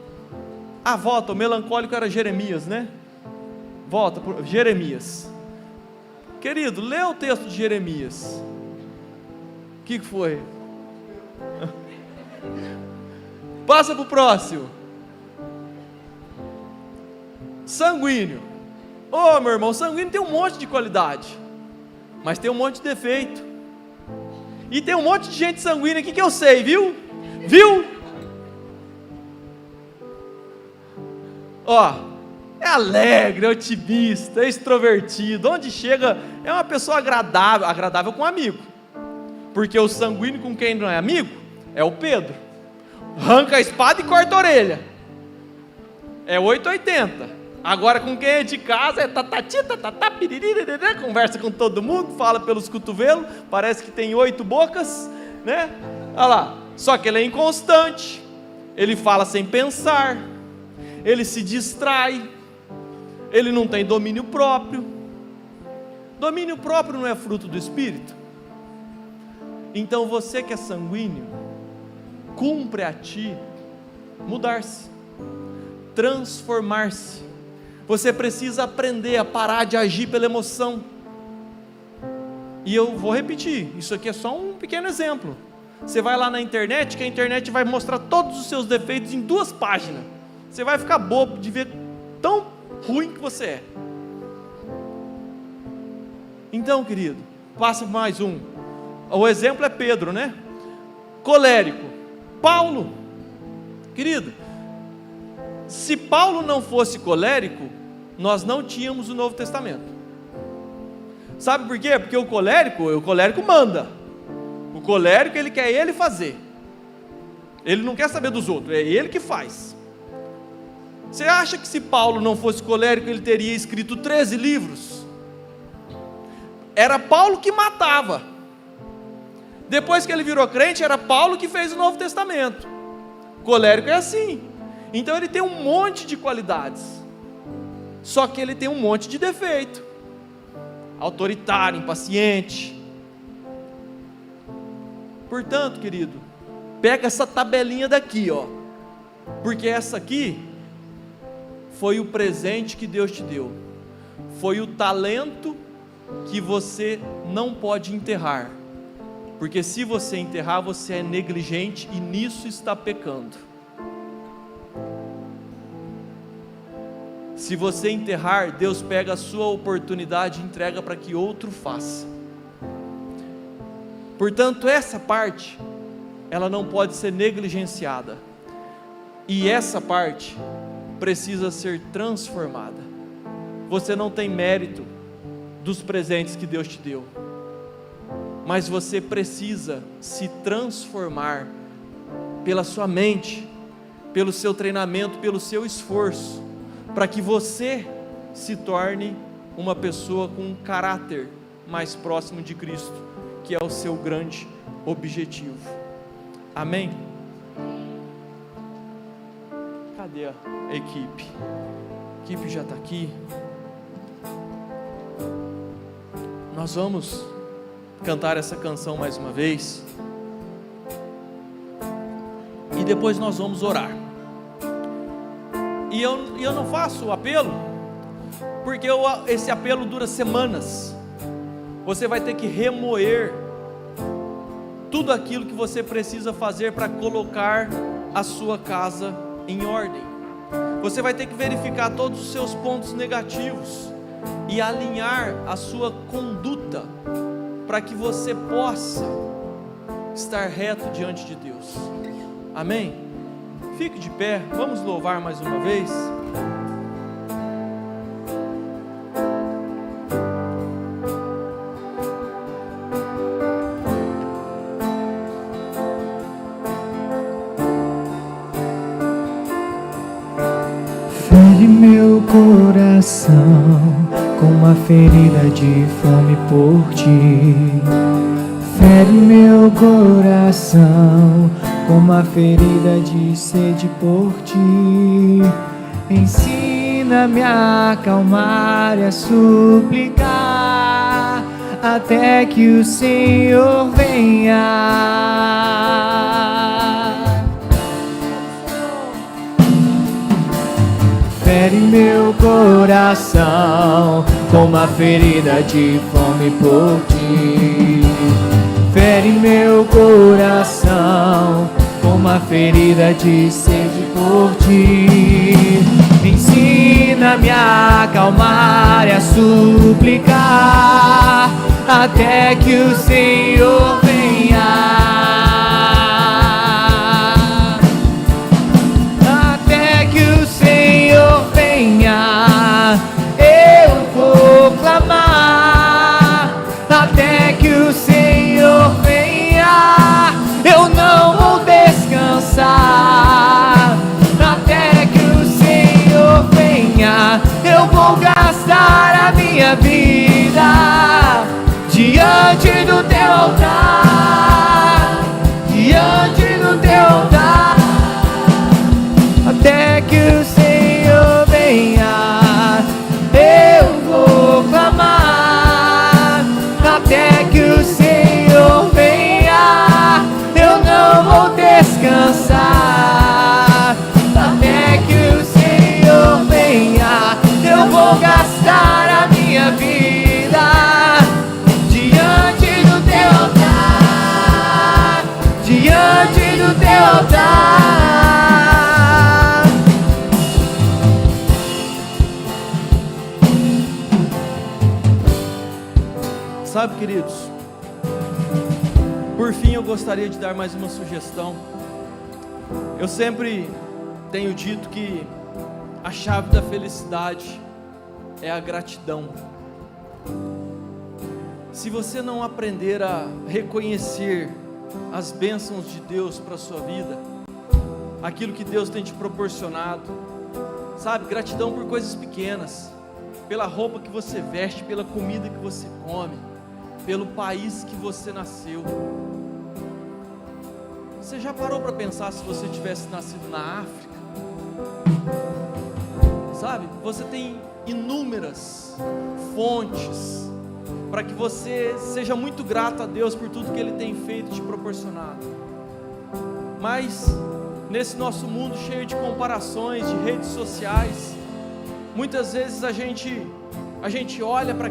Volta, o melancólico era Jeremias, né? Volta para Jeremias. Querido, lê o texto de Jeremias. O que foi? Passa para o próximo. Sanguíneo. Meu irmão, sanguíneo tem um monte de qualidade, mas tem um monte de defeito. E tem um monte de gente sanguínea aqui que eu sei, viu? É alegre, é otimista, é extrovertido, onde chega é uma pessoa agradável com amigo, porque o sanguíneo com quem não é amigo é o Pedro, arranca a espada e corta a orelha, é 880, agora com quem é de casa é conversa com todo mundo, fala pelos cotovelos, parece que tem 8 bocas, né? Olha lá, só que ele é inconstante, ele fala sem pensar, ele se distrai, ele não tem domínio próprio. Domínio próprio não é fruto do Espírito? Então você que é sanguíneo, cumpre a ti mudar-se, transformar-se. Você precisa aprender a parar de agir pela emoção. E eu vou repetir, isso aqui é só um pequeno exemplo. Você vai lá na internet, que a internet vai mostrar todos os seus defeitos em 2 páginas. Você vai ficar bobo de ver tão ruim que você é. Então, querido, passa mais um. O exemplo é Pedro, né? Colérico. Paulo. Querido, se Paulo não fosse colérico, nós não tínhamos o Novo Testamento. Sabe por quê? Porque o colérico manda. O colérico, ele quer ele fazer. Ele não quer saber dos outros, é ele que faz. Você acha que se Paulo não fosse colérico, ele teria escrito 13 livros? Era Paulo que matava. Depois que ele virou crente, era Paulo que fez o Novo Testamento. Colérico é assim. Então ele tem um monte de qualidades, só que ele tem um monte de defeito. Autoritário, impaciente. Portanto, querido, pega essa tabelinha daqui, ó, porque essa aqui foi o presente que Deus te deu, foi o talento que você não pode enterrar, porque se você enterrar, você é negligente e nisso está pecando. Se você enterrar, Deus pega a sua oportunidade e entrega para que outro faça. Portanto, essa parte, ela não pode ser negligenciada, e essa parte precisa ser transformada. Você não tem mérito dos presentes que Deus te deu, mas você precisa se transformar pela sua mente, pelo seu treinamento, pelo seu esforço, para que você se torne uma pessoa com um caráter mais próximo de Cristo, que é o seu grande objetivo. Amém? Cadê a equipe? A equipe já está aqui. Nós vamos cantar essa canção mais uma vez, e depois nós vamos orar. E eu não faço o apelo, porque esse apelo dura semanas. Você vai ter que remoer tudo aquilo que você precisa fazer para colocar a sua casa em ordem. Você vai ter que verificar todos os seus pontos negativos e alinhar a sua conduta para que você possa estar reto diante de Deus. Amém? Fique de pé, vamos louvar mais uma vez. Fere meu coração com uma ferida de fome por ti. Fere meu coração com uma ferida de sede por ti. Ensina-me a acalmar e a suplicar até que o Senhor venha. Fere meu coração com uma ferida de fome por ti. Fere meu coração com uma ferida de sede por ti. Ensina-me a acalmar e a suplicar até que o Senhor venha. Até que o Senhor venha, eu vou clamar. Até que o Senhor venha, eu não vou descansar. Até que o Senhor venha, eu vou gastar a minha vida diante do teu altar, diante do teu altar. Até que o Senhor venha, eu vou clamar. Até que o Senhor venha, eu não vou descansar. Até que o Senhor venha, eu vou gastar a minha vida diante do teu altar, diante do teu altar. Sabe, queridos, por fim eu gostaria de dar mais uma sugestão. Eu sempre tenho dito que a chave da felicidade é a gratidão. Se você não aprender a reconhecer as bênçãos de Deus para a sua vida, aquilo que Deus tem te proporcionado, sabe, gratidão por coisas pequenas, pela roupa que você veste, pela comida que você come, pelo país que você nasceu. Você já parou para pensar se você tivesse nascido na África? Sabe, você tem inúmeras fontes para que você seja muito grato a Deus por tudo que Ele tem feito e te proporcionado. Mas nesse nosso mundo cheio de comparações, de redes sociais, muitas vezes a gente olha para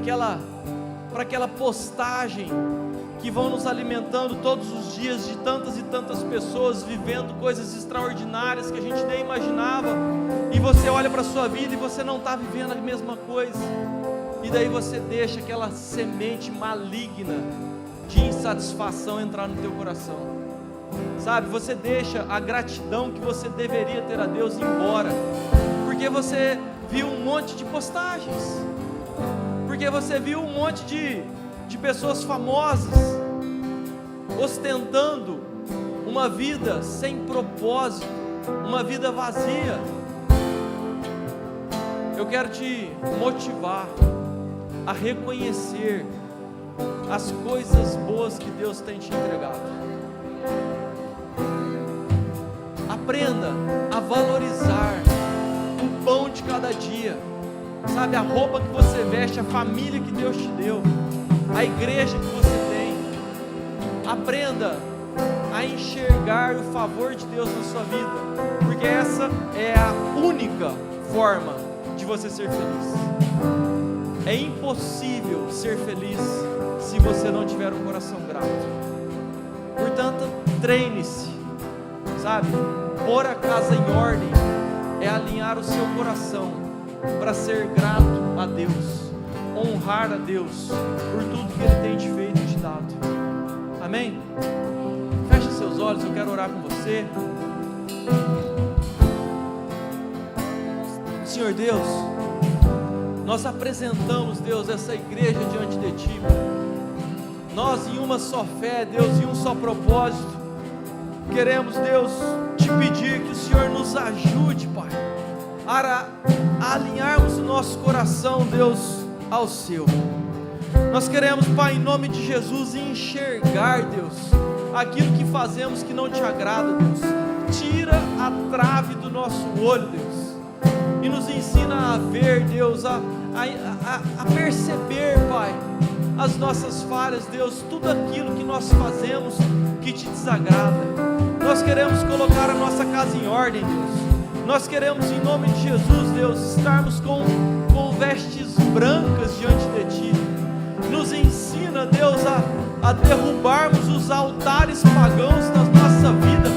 aquela postagem que vão nos alimentando todos os dias de tantas e tantas pessoas vivendo coisas extraordinárias que a gente nem imaginava, e você olha para a sua vida e você não está vivendo a mesma coisa, e daí você deixa aquela semente maligna de insatisfação entrar no teu coração, sabe? Você deixa a gratidão que você deveria ter a Deus embora, porque você viu um monte de postagens, porque você viu um monte de pessoas famosas ostentando uma vida sem propósito, uma vida vazia. Eu quero te motivar a reconhecer as coisas boas que Deus tem te entregado. Aprenda a valorizar o pão de cada dia, sabe, a roupa que você veste, a família que Deus te deu, a igreja que você tem. Aprenda a enxergar o favor de Deus na sua vida, porque essa é a única forma de você ser feliz. É impossível ser feliz se você não tiver um coração grato. Portanto, treine-se, sabe? Pôr a casa em ordem é alinhar o seu coração para ser grato a Deus, honrar a Deus por tudo que Ele tem te feito e te dado. Amém? Feche seus olhos, eu quero orar com você. Senhor Deus, nós apresentamos, Deus, essa igreja diante de Ti. Nós, em uma só fé, Deus, em um só propósito, queremos, Deus, te pedir que o Senhor nos ajude, Pai, a alinharmos o nosso coração, Deus, ao Seu. Nós queremos, Pai, em nome de Jesus, enxergar, Deus, aquilo que fazemos que não Te agrada, Deus. Tira a trave do nosso olho, Deus, e nos ensina a ver, Deus, a perceber, Pai, as nossas falhas, Deus, tudo aquilo que nós fazemos que Te desagrada. Nós queremos colocar a nossa casa em ordem, Deus. Nós queremos, em nome de Jesus, Deus, estarmos com vestes brancas diante de Ti. Nos ensina, Deus, a derrubarmos os altares pagãos da nossa vida.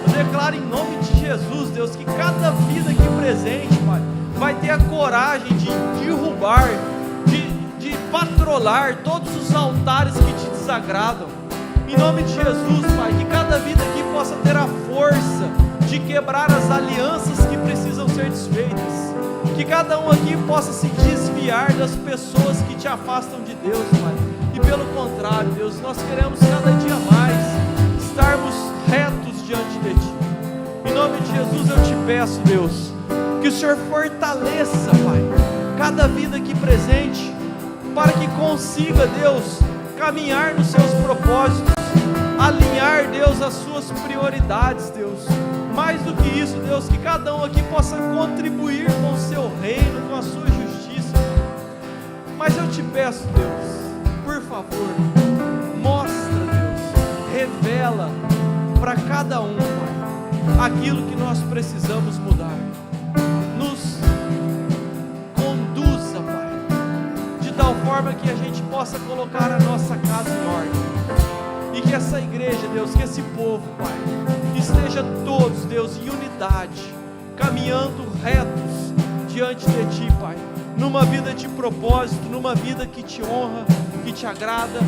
Eu declaro em nome de Jesus, Deus, que cada vida aqui presente, Pai, vai ter a coragem de derrubar, de patrolar todos os altares que Te desagradam. Em nome de Jesus, Pai, que cada vida aqui possa ter a força de quebrar as alianças que precisam ser desfeitas. Que cada um aqui possa se desviar das pessoas que Te afastam de Deus, Pai. E pelo contrário, Deus, nós queremos cada dia mais estarmos retos diante de Ti. Em nome de Jesus eu Te peço, Deus, que o Senhor fortaleça, Pai, cada vida aqui presente, para que consiga, Deus, caminhar nos Seus propósitos, alinhar, Deus, as Suas prioridades, Deus. Mais do que isso, Deus, que cada um aqui possa contribuir com o Seu reino, com a Sua justiça. Mas eu Te peço, Deus, por favor, mostra, Deus, revela para cada um, Pai, aquilo que nós precisamos mudar. Nos conduza, Pai, de tal forma que a gente possa colocar a nossa casa em ordem. E que essa igreja, Deus, que esse povo, Pai, esteja todos, Deus, em unidade, caminhando retos diante de Ti, Pai, numa vida de propósito, numa vida que Te honra, que Te agrada,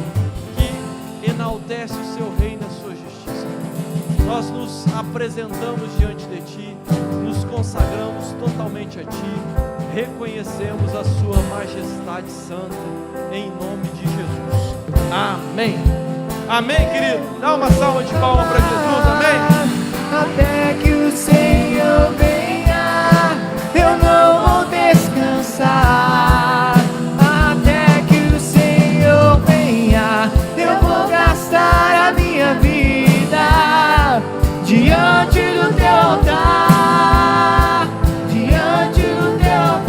que enaltece o Seu reino e a Sua justiça. Nós nos apresentamos diante de Ti, nos consagramos totalmente a Ti, reconhecemos a sua majestade santa, em nome de Jesus. Amém. Amém, querido. Dá uma salva de palmas para Jesus. Amém. Até que o Senhor venha, eu não vou descansar. Até que o Senhor venha, eu vou gastar a minha vida diante do teu altar, diante do teu altar.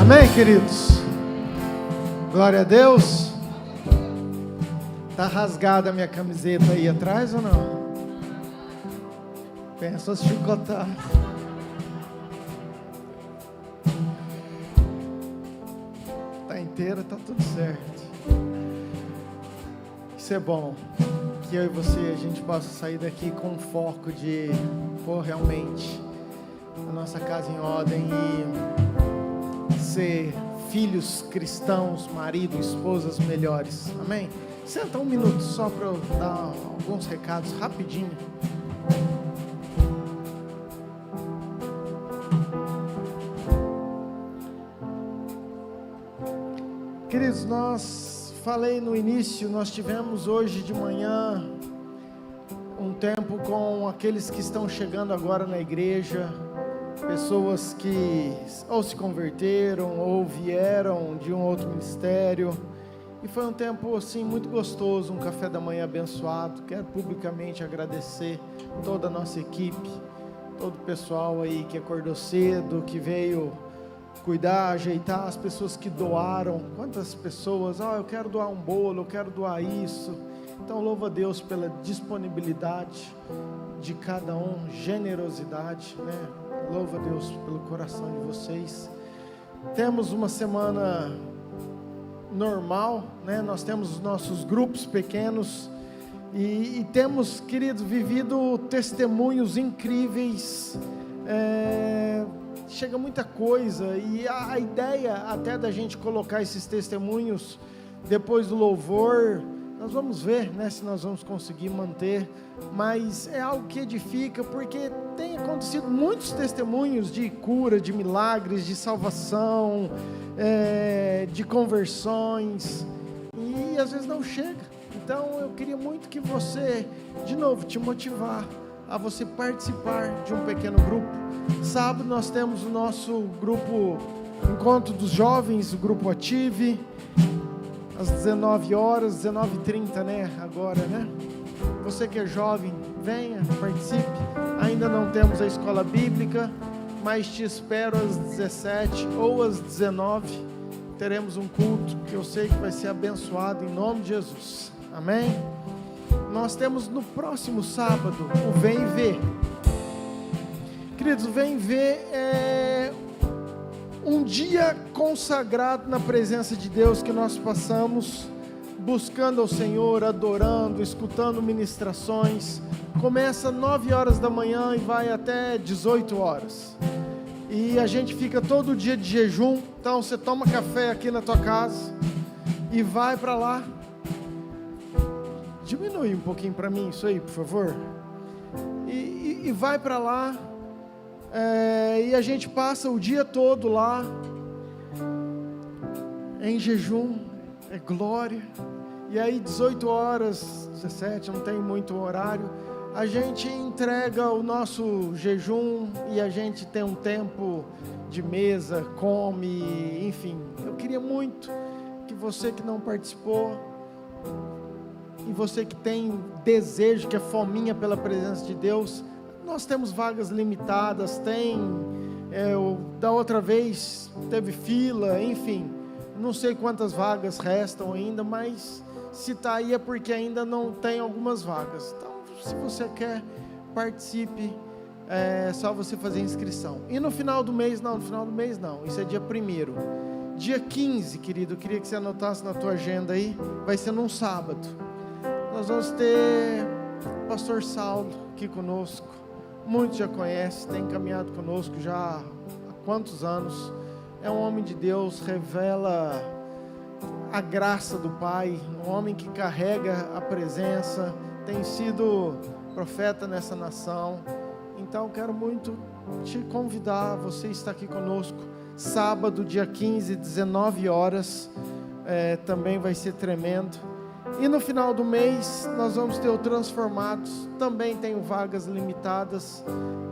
Amém, queridos? Glória a Deus. Tá rasgada a minha camiseta aí atrás ou não? Pensa se chicotar. Tá inteira, tá tudo certo. Isso é bom. Que eu e você, a gente possa sair daqui com um foco de pôr realmente a nossa casa em ordem e ser filhos cristãos, marido, esposas melhores. Amém? Senta um minuto só para eu dar alguns recados rapidinho. Queridos, falei no início, nós tivemos hoje de manhã um tempo com aqueles que estão chegando agora na igreja, pessoas que ou se converteram ou vieram de um outro ministério. E foi um tempo assim muito gostoso, um café da manhã abençoado. Quero publicamente agradecer toda a nossa equipe, todo o pessoal aí que acordou cedo, que veio cuidar, ajeitar, as pessoas que doaram. Quantas pessoas, eu quero doar um bolo, eu quero doar isso. Então louvo a Deus pela disponibilidade de cada um, generosidade, né? Louvo a Deus pelo coração de vocês. Temos uma semana normal, né? Nós temos os nossos grupos pequenos e temos, queridos, vivido testemunhos incríveis. Chega muita coisa e a ideia até da gente colocar esses testemunhos depois do louvor, nós vamos ver, né, se nós vamos conseguir manter, mas é algo que edifica, porque tem acontecido muitos testemunhos de cura, de milagres, de salvação, de conversões, e às vezes não chega. Então eu queria muito que você, de novo, te motivar a você participar de um pequeno grupo. Sábado nós temos o nosso grupo Encontro dos Jovens, o grupo Ative, às 19 horas, 19h30, né? Agora, né? Você que é jovem, venha, participe. Ainda não temos a escola bíblica, mas te espero às 17 ou às 19. Teremos um culto que eu sei que vai ser abençoado em nome de Jesus. Amém? Nós temos no próximo sábado o Vem Ver. Queridos, o Vem Ver é um dia consagrado na presença de Deus que nós passamos buscando ao Senhor, adorando, escutando ministrações. Começa 9 horas da manhã e vai até 18 horas. E a gente fica todo dia de jejum. Então você toma café aqui na tua casa e vai para lá. Diminui um pouquinho para mim isso aí, por favor. E vai para lá. E a gente passa o dia todo lá em jejum, é glória. E aí 18 horas, 17, não tem muito horário, a gente entrega o nosso jejum e a gente tem um tempo de mesa, come, enfim. Eu queria muito que você que não participou e você que tem desejo, que é fominha pela presença de Deus, nós temos vagas limitadas, da outra vez teve fila, enfim, não sei quantas vagas restam ainda, mas se está aí é porque ainda não tem algumas vagas. Então, se você quer, participe, é só você fazer inscrição. E no final do mês não, isso é dia 1º. Dia 15, querido, eu queria que você anotasse na tua agenda aí, vai ser num sábado. Nós vamos ter o pastor Saulo aqui conosco. Muitos já conhecem, tem caminhado conosco já há quantos anos. É um homem de Deus, revela a graça do Pai, um homem que carrega a presença, tem sido profeta nessa nação. Então quero muito te convidar, você está aqui conosco, sábado, dia 15, 19 horas, também vai ser tremendo. E no final do mês, nós vamos ter o Transformados, também tenho vagas limitadas,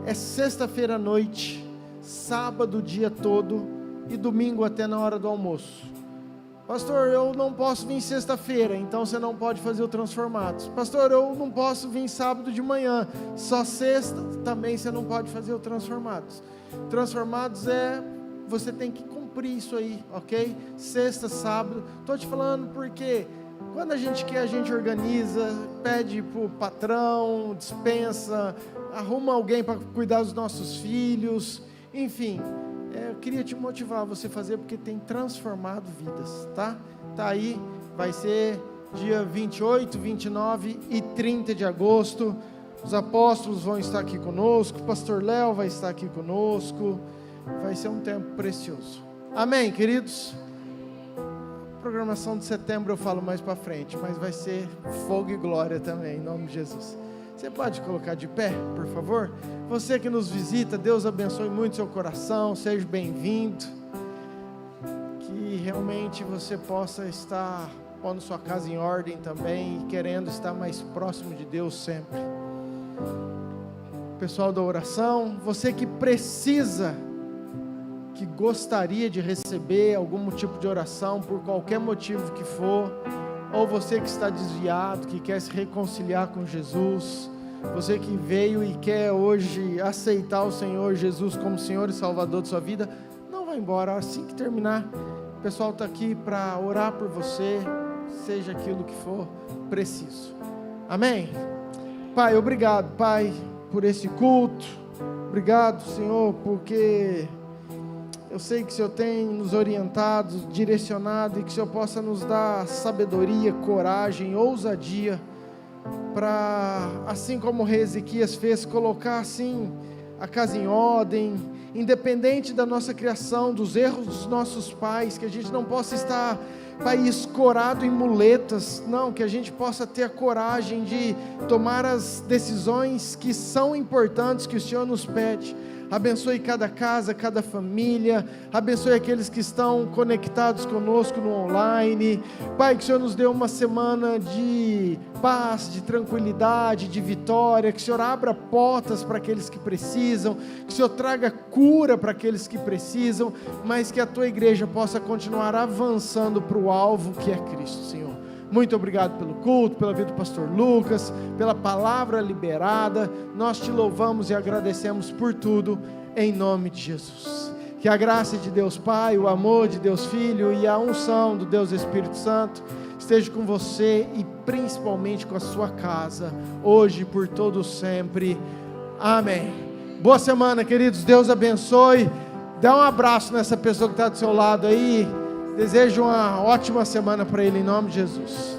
é sexta-feira à noite, sábado o dia todo e domingo até na hora do almoço. Pastor, eu não posso vir sexta-feira, então você não pode fazer o Transformados. Pastor, eu não posso vir sábado de manhã, só sexta, também você não pode fazer o Transformados. Transformados você tem que cumprir isso aí, ok? Sexta, sábado, estou te falando porque quando a gente quer, a gente organiza, pede para o patrão, dispensa, arruma alguém para cuidar dos nossos filhos, enfim. Eu queria te motivar a você fazer, porque tem transformado vidas, tá? Tá aí, vai ser dia 28, 29 e 30 de agosto. Os apóstolos vão estar aqui conosco, o pastor Léo vai estar aqui conosco. Vai ser um tempo precioso. Amém, queridos? A programação de setembro eu falo mais para frente, mas vai ser fogo e glória também, em nome de Jesus. Você pode colocar de pé, por favor? Você que nos visita, Deus abençoe muito seu coração, seja bem-vindo. Que realmente você possa estar pondo sua casa em ordem também e querendo estar mais próximo de Deus sempre. Pessoal da oração, você que precisa, que gostaria de receber algum tipo de oração, por qualquer motivo que for, ou você que está desviado, que quer se reconciliar com Jesus, você que veio e quer hoje aceitar o Senhor Jesus como Senhor e Salvador de sua vida, não vai embora. Assim que terminar, o pessoal está aqui para orar por você, seja aquilo que for preciso. Amém? Pai, obrigado, Pai, por esse culto. Obrigado, Senhor, porque eu sei que o Senhor tem nos orientado, direcionado, e que o Senhor possa nos dar sabedoria, coragem, ousadia, para, assim como o rei Ezequias fez, colocar assim a casa em ordem, independente da nossa criação, dos erros dos nossos pais, que a gente não possa estar, Pai, escorado em muletas, não, que a gente possa ter a coragem de tomar as decisões que são importantes, que o Senhor nos pede. Abençoe cada casa, cada família, abençoe aqueles que estão conectados conosco no online. Pai, que o Senhor nos dê uma semana de paz, de tranquilidade, de vitória, que o Senhor abra portas para aqueles que precisam, que o Senhor traga cura para aqueles que precisam, mas que a Tua igreja possa continuar avançando para o alvo que é Cristo, Senhor. Muito obrigado pelo culto, pela vida do pastor Lucas, pela palavra liberada. Nós te louvamos e agradecemos por tudo, em nome de Jesus. Que a graça de Deus Pai, o amor de Deus Filho e a unção do Deus Espírito Santo esteja com você e principalmente com a sua casa, hoje e por todo sempre. Amém. Boa semana, queridos. Deus abençoe. Dá um abraço nessa pessoa que está do seu lado aí. Desejo uma ótima semana para ele, em nome de Jesus.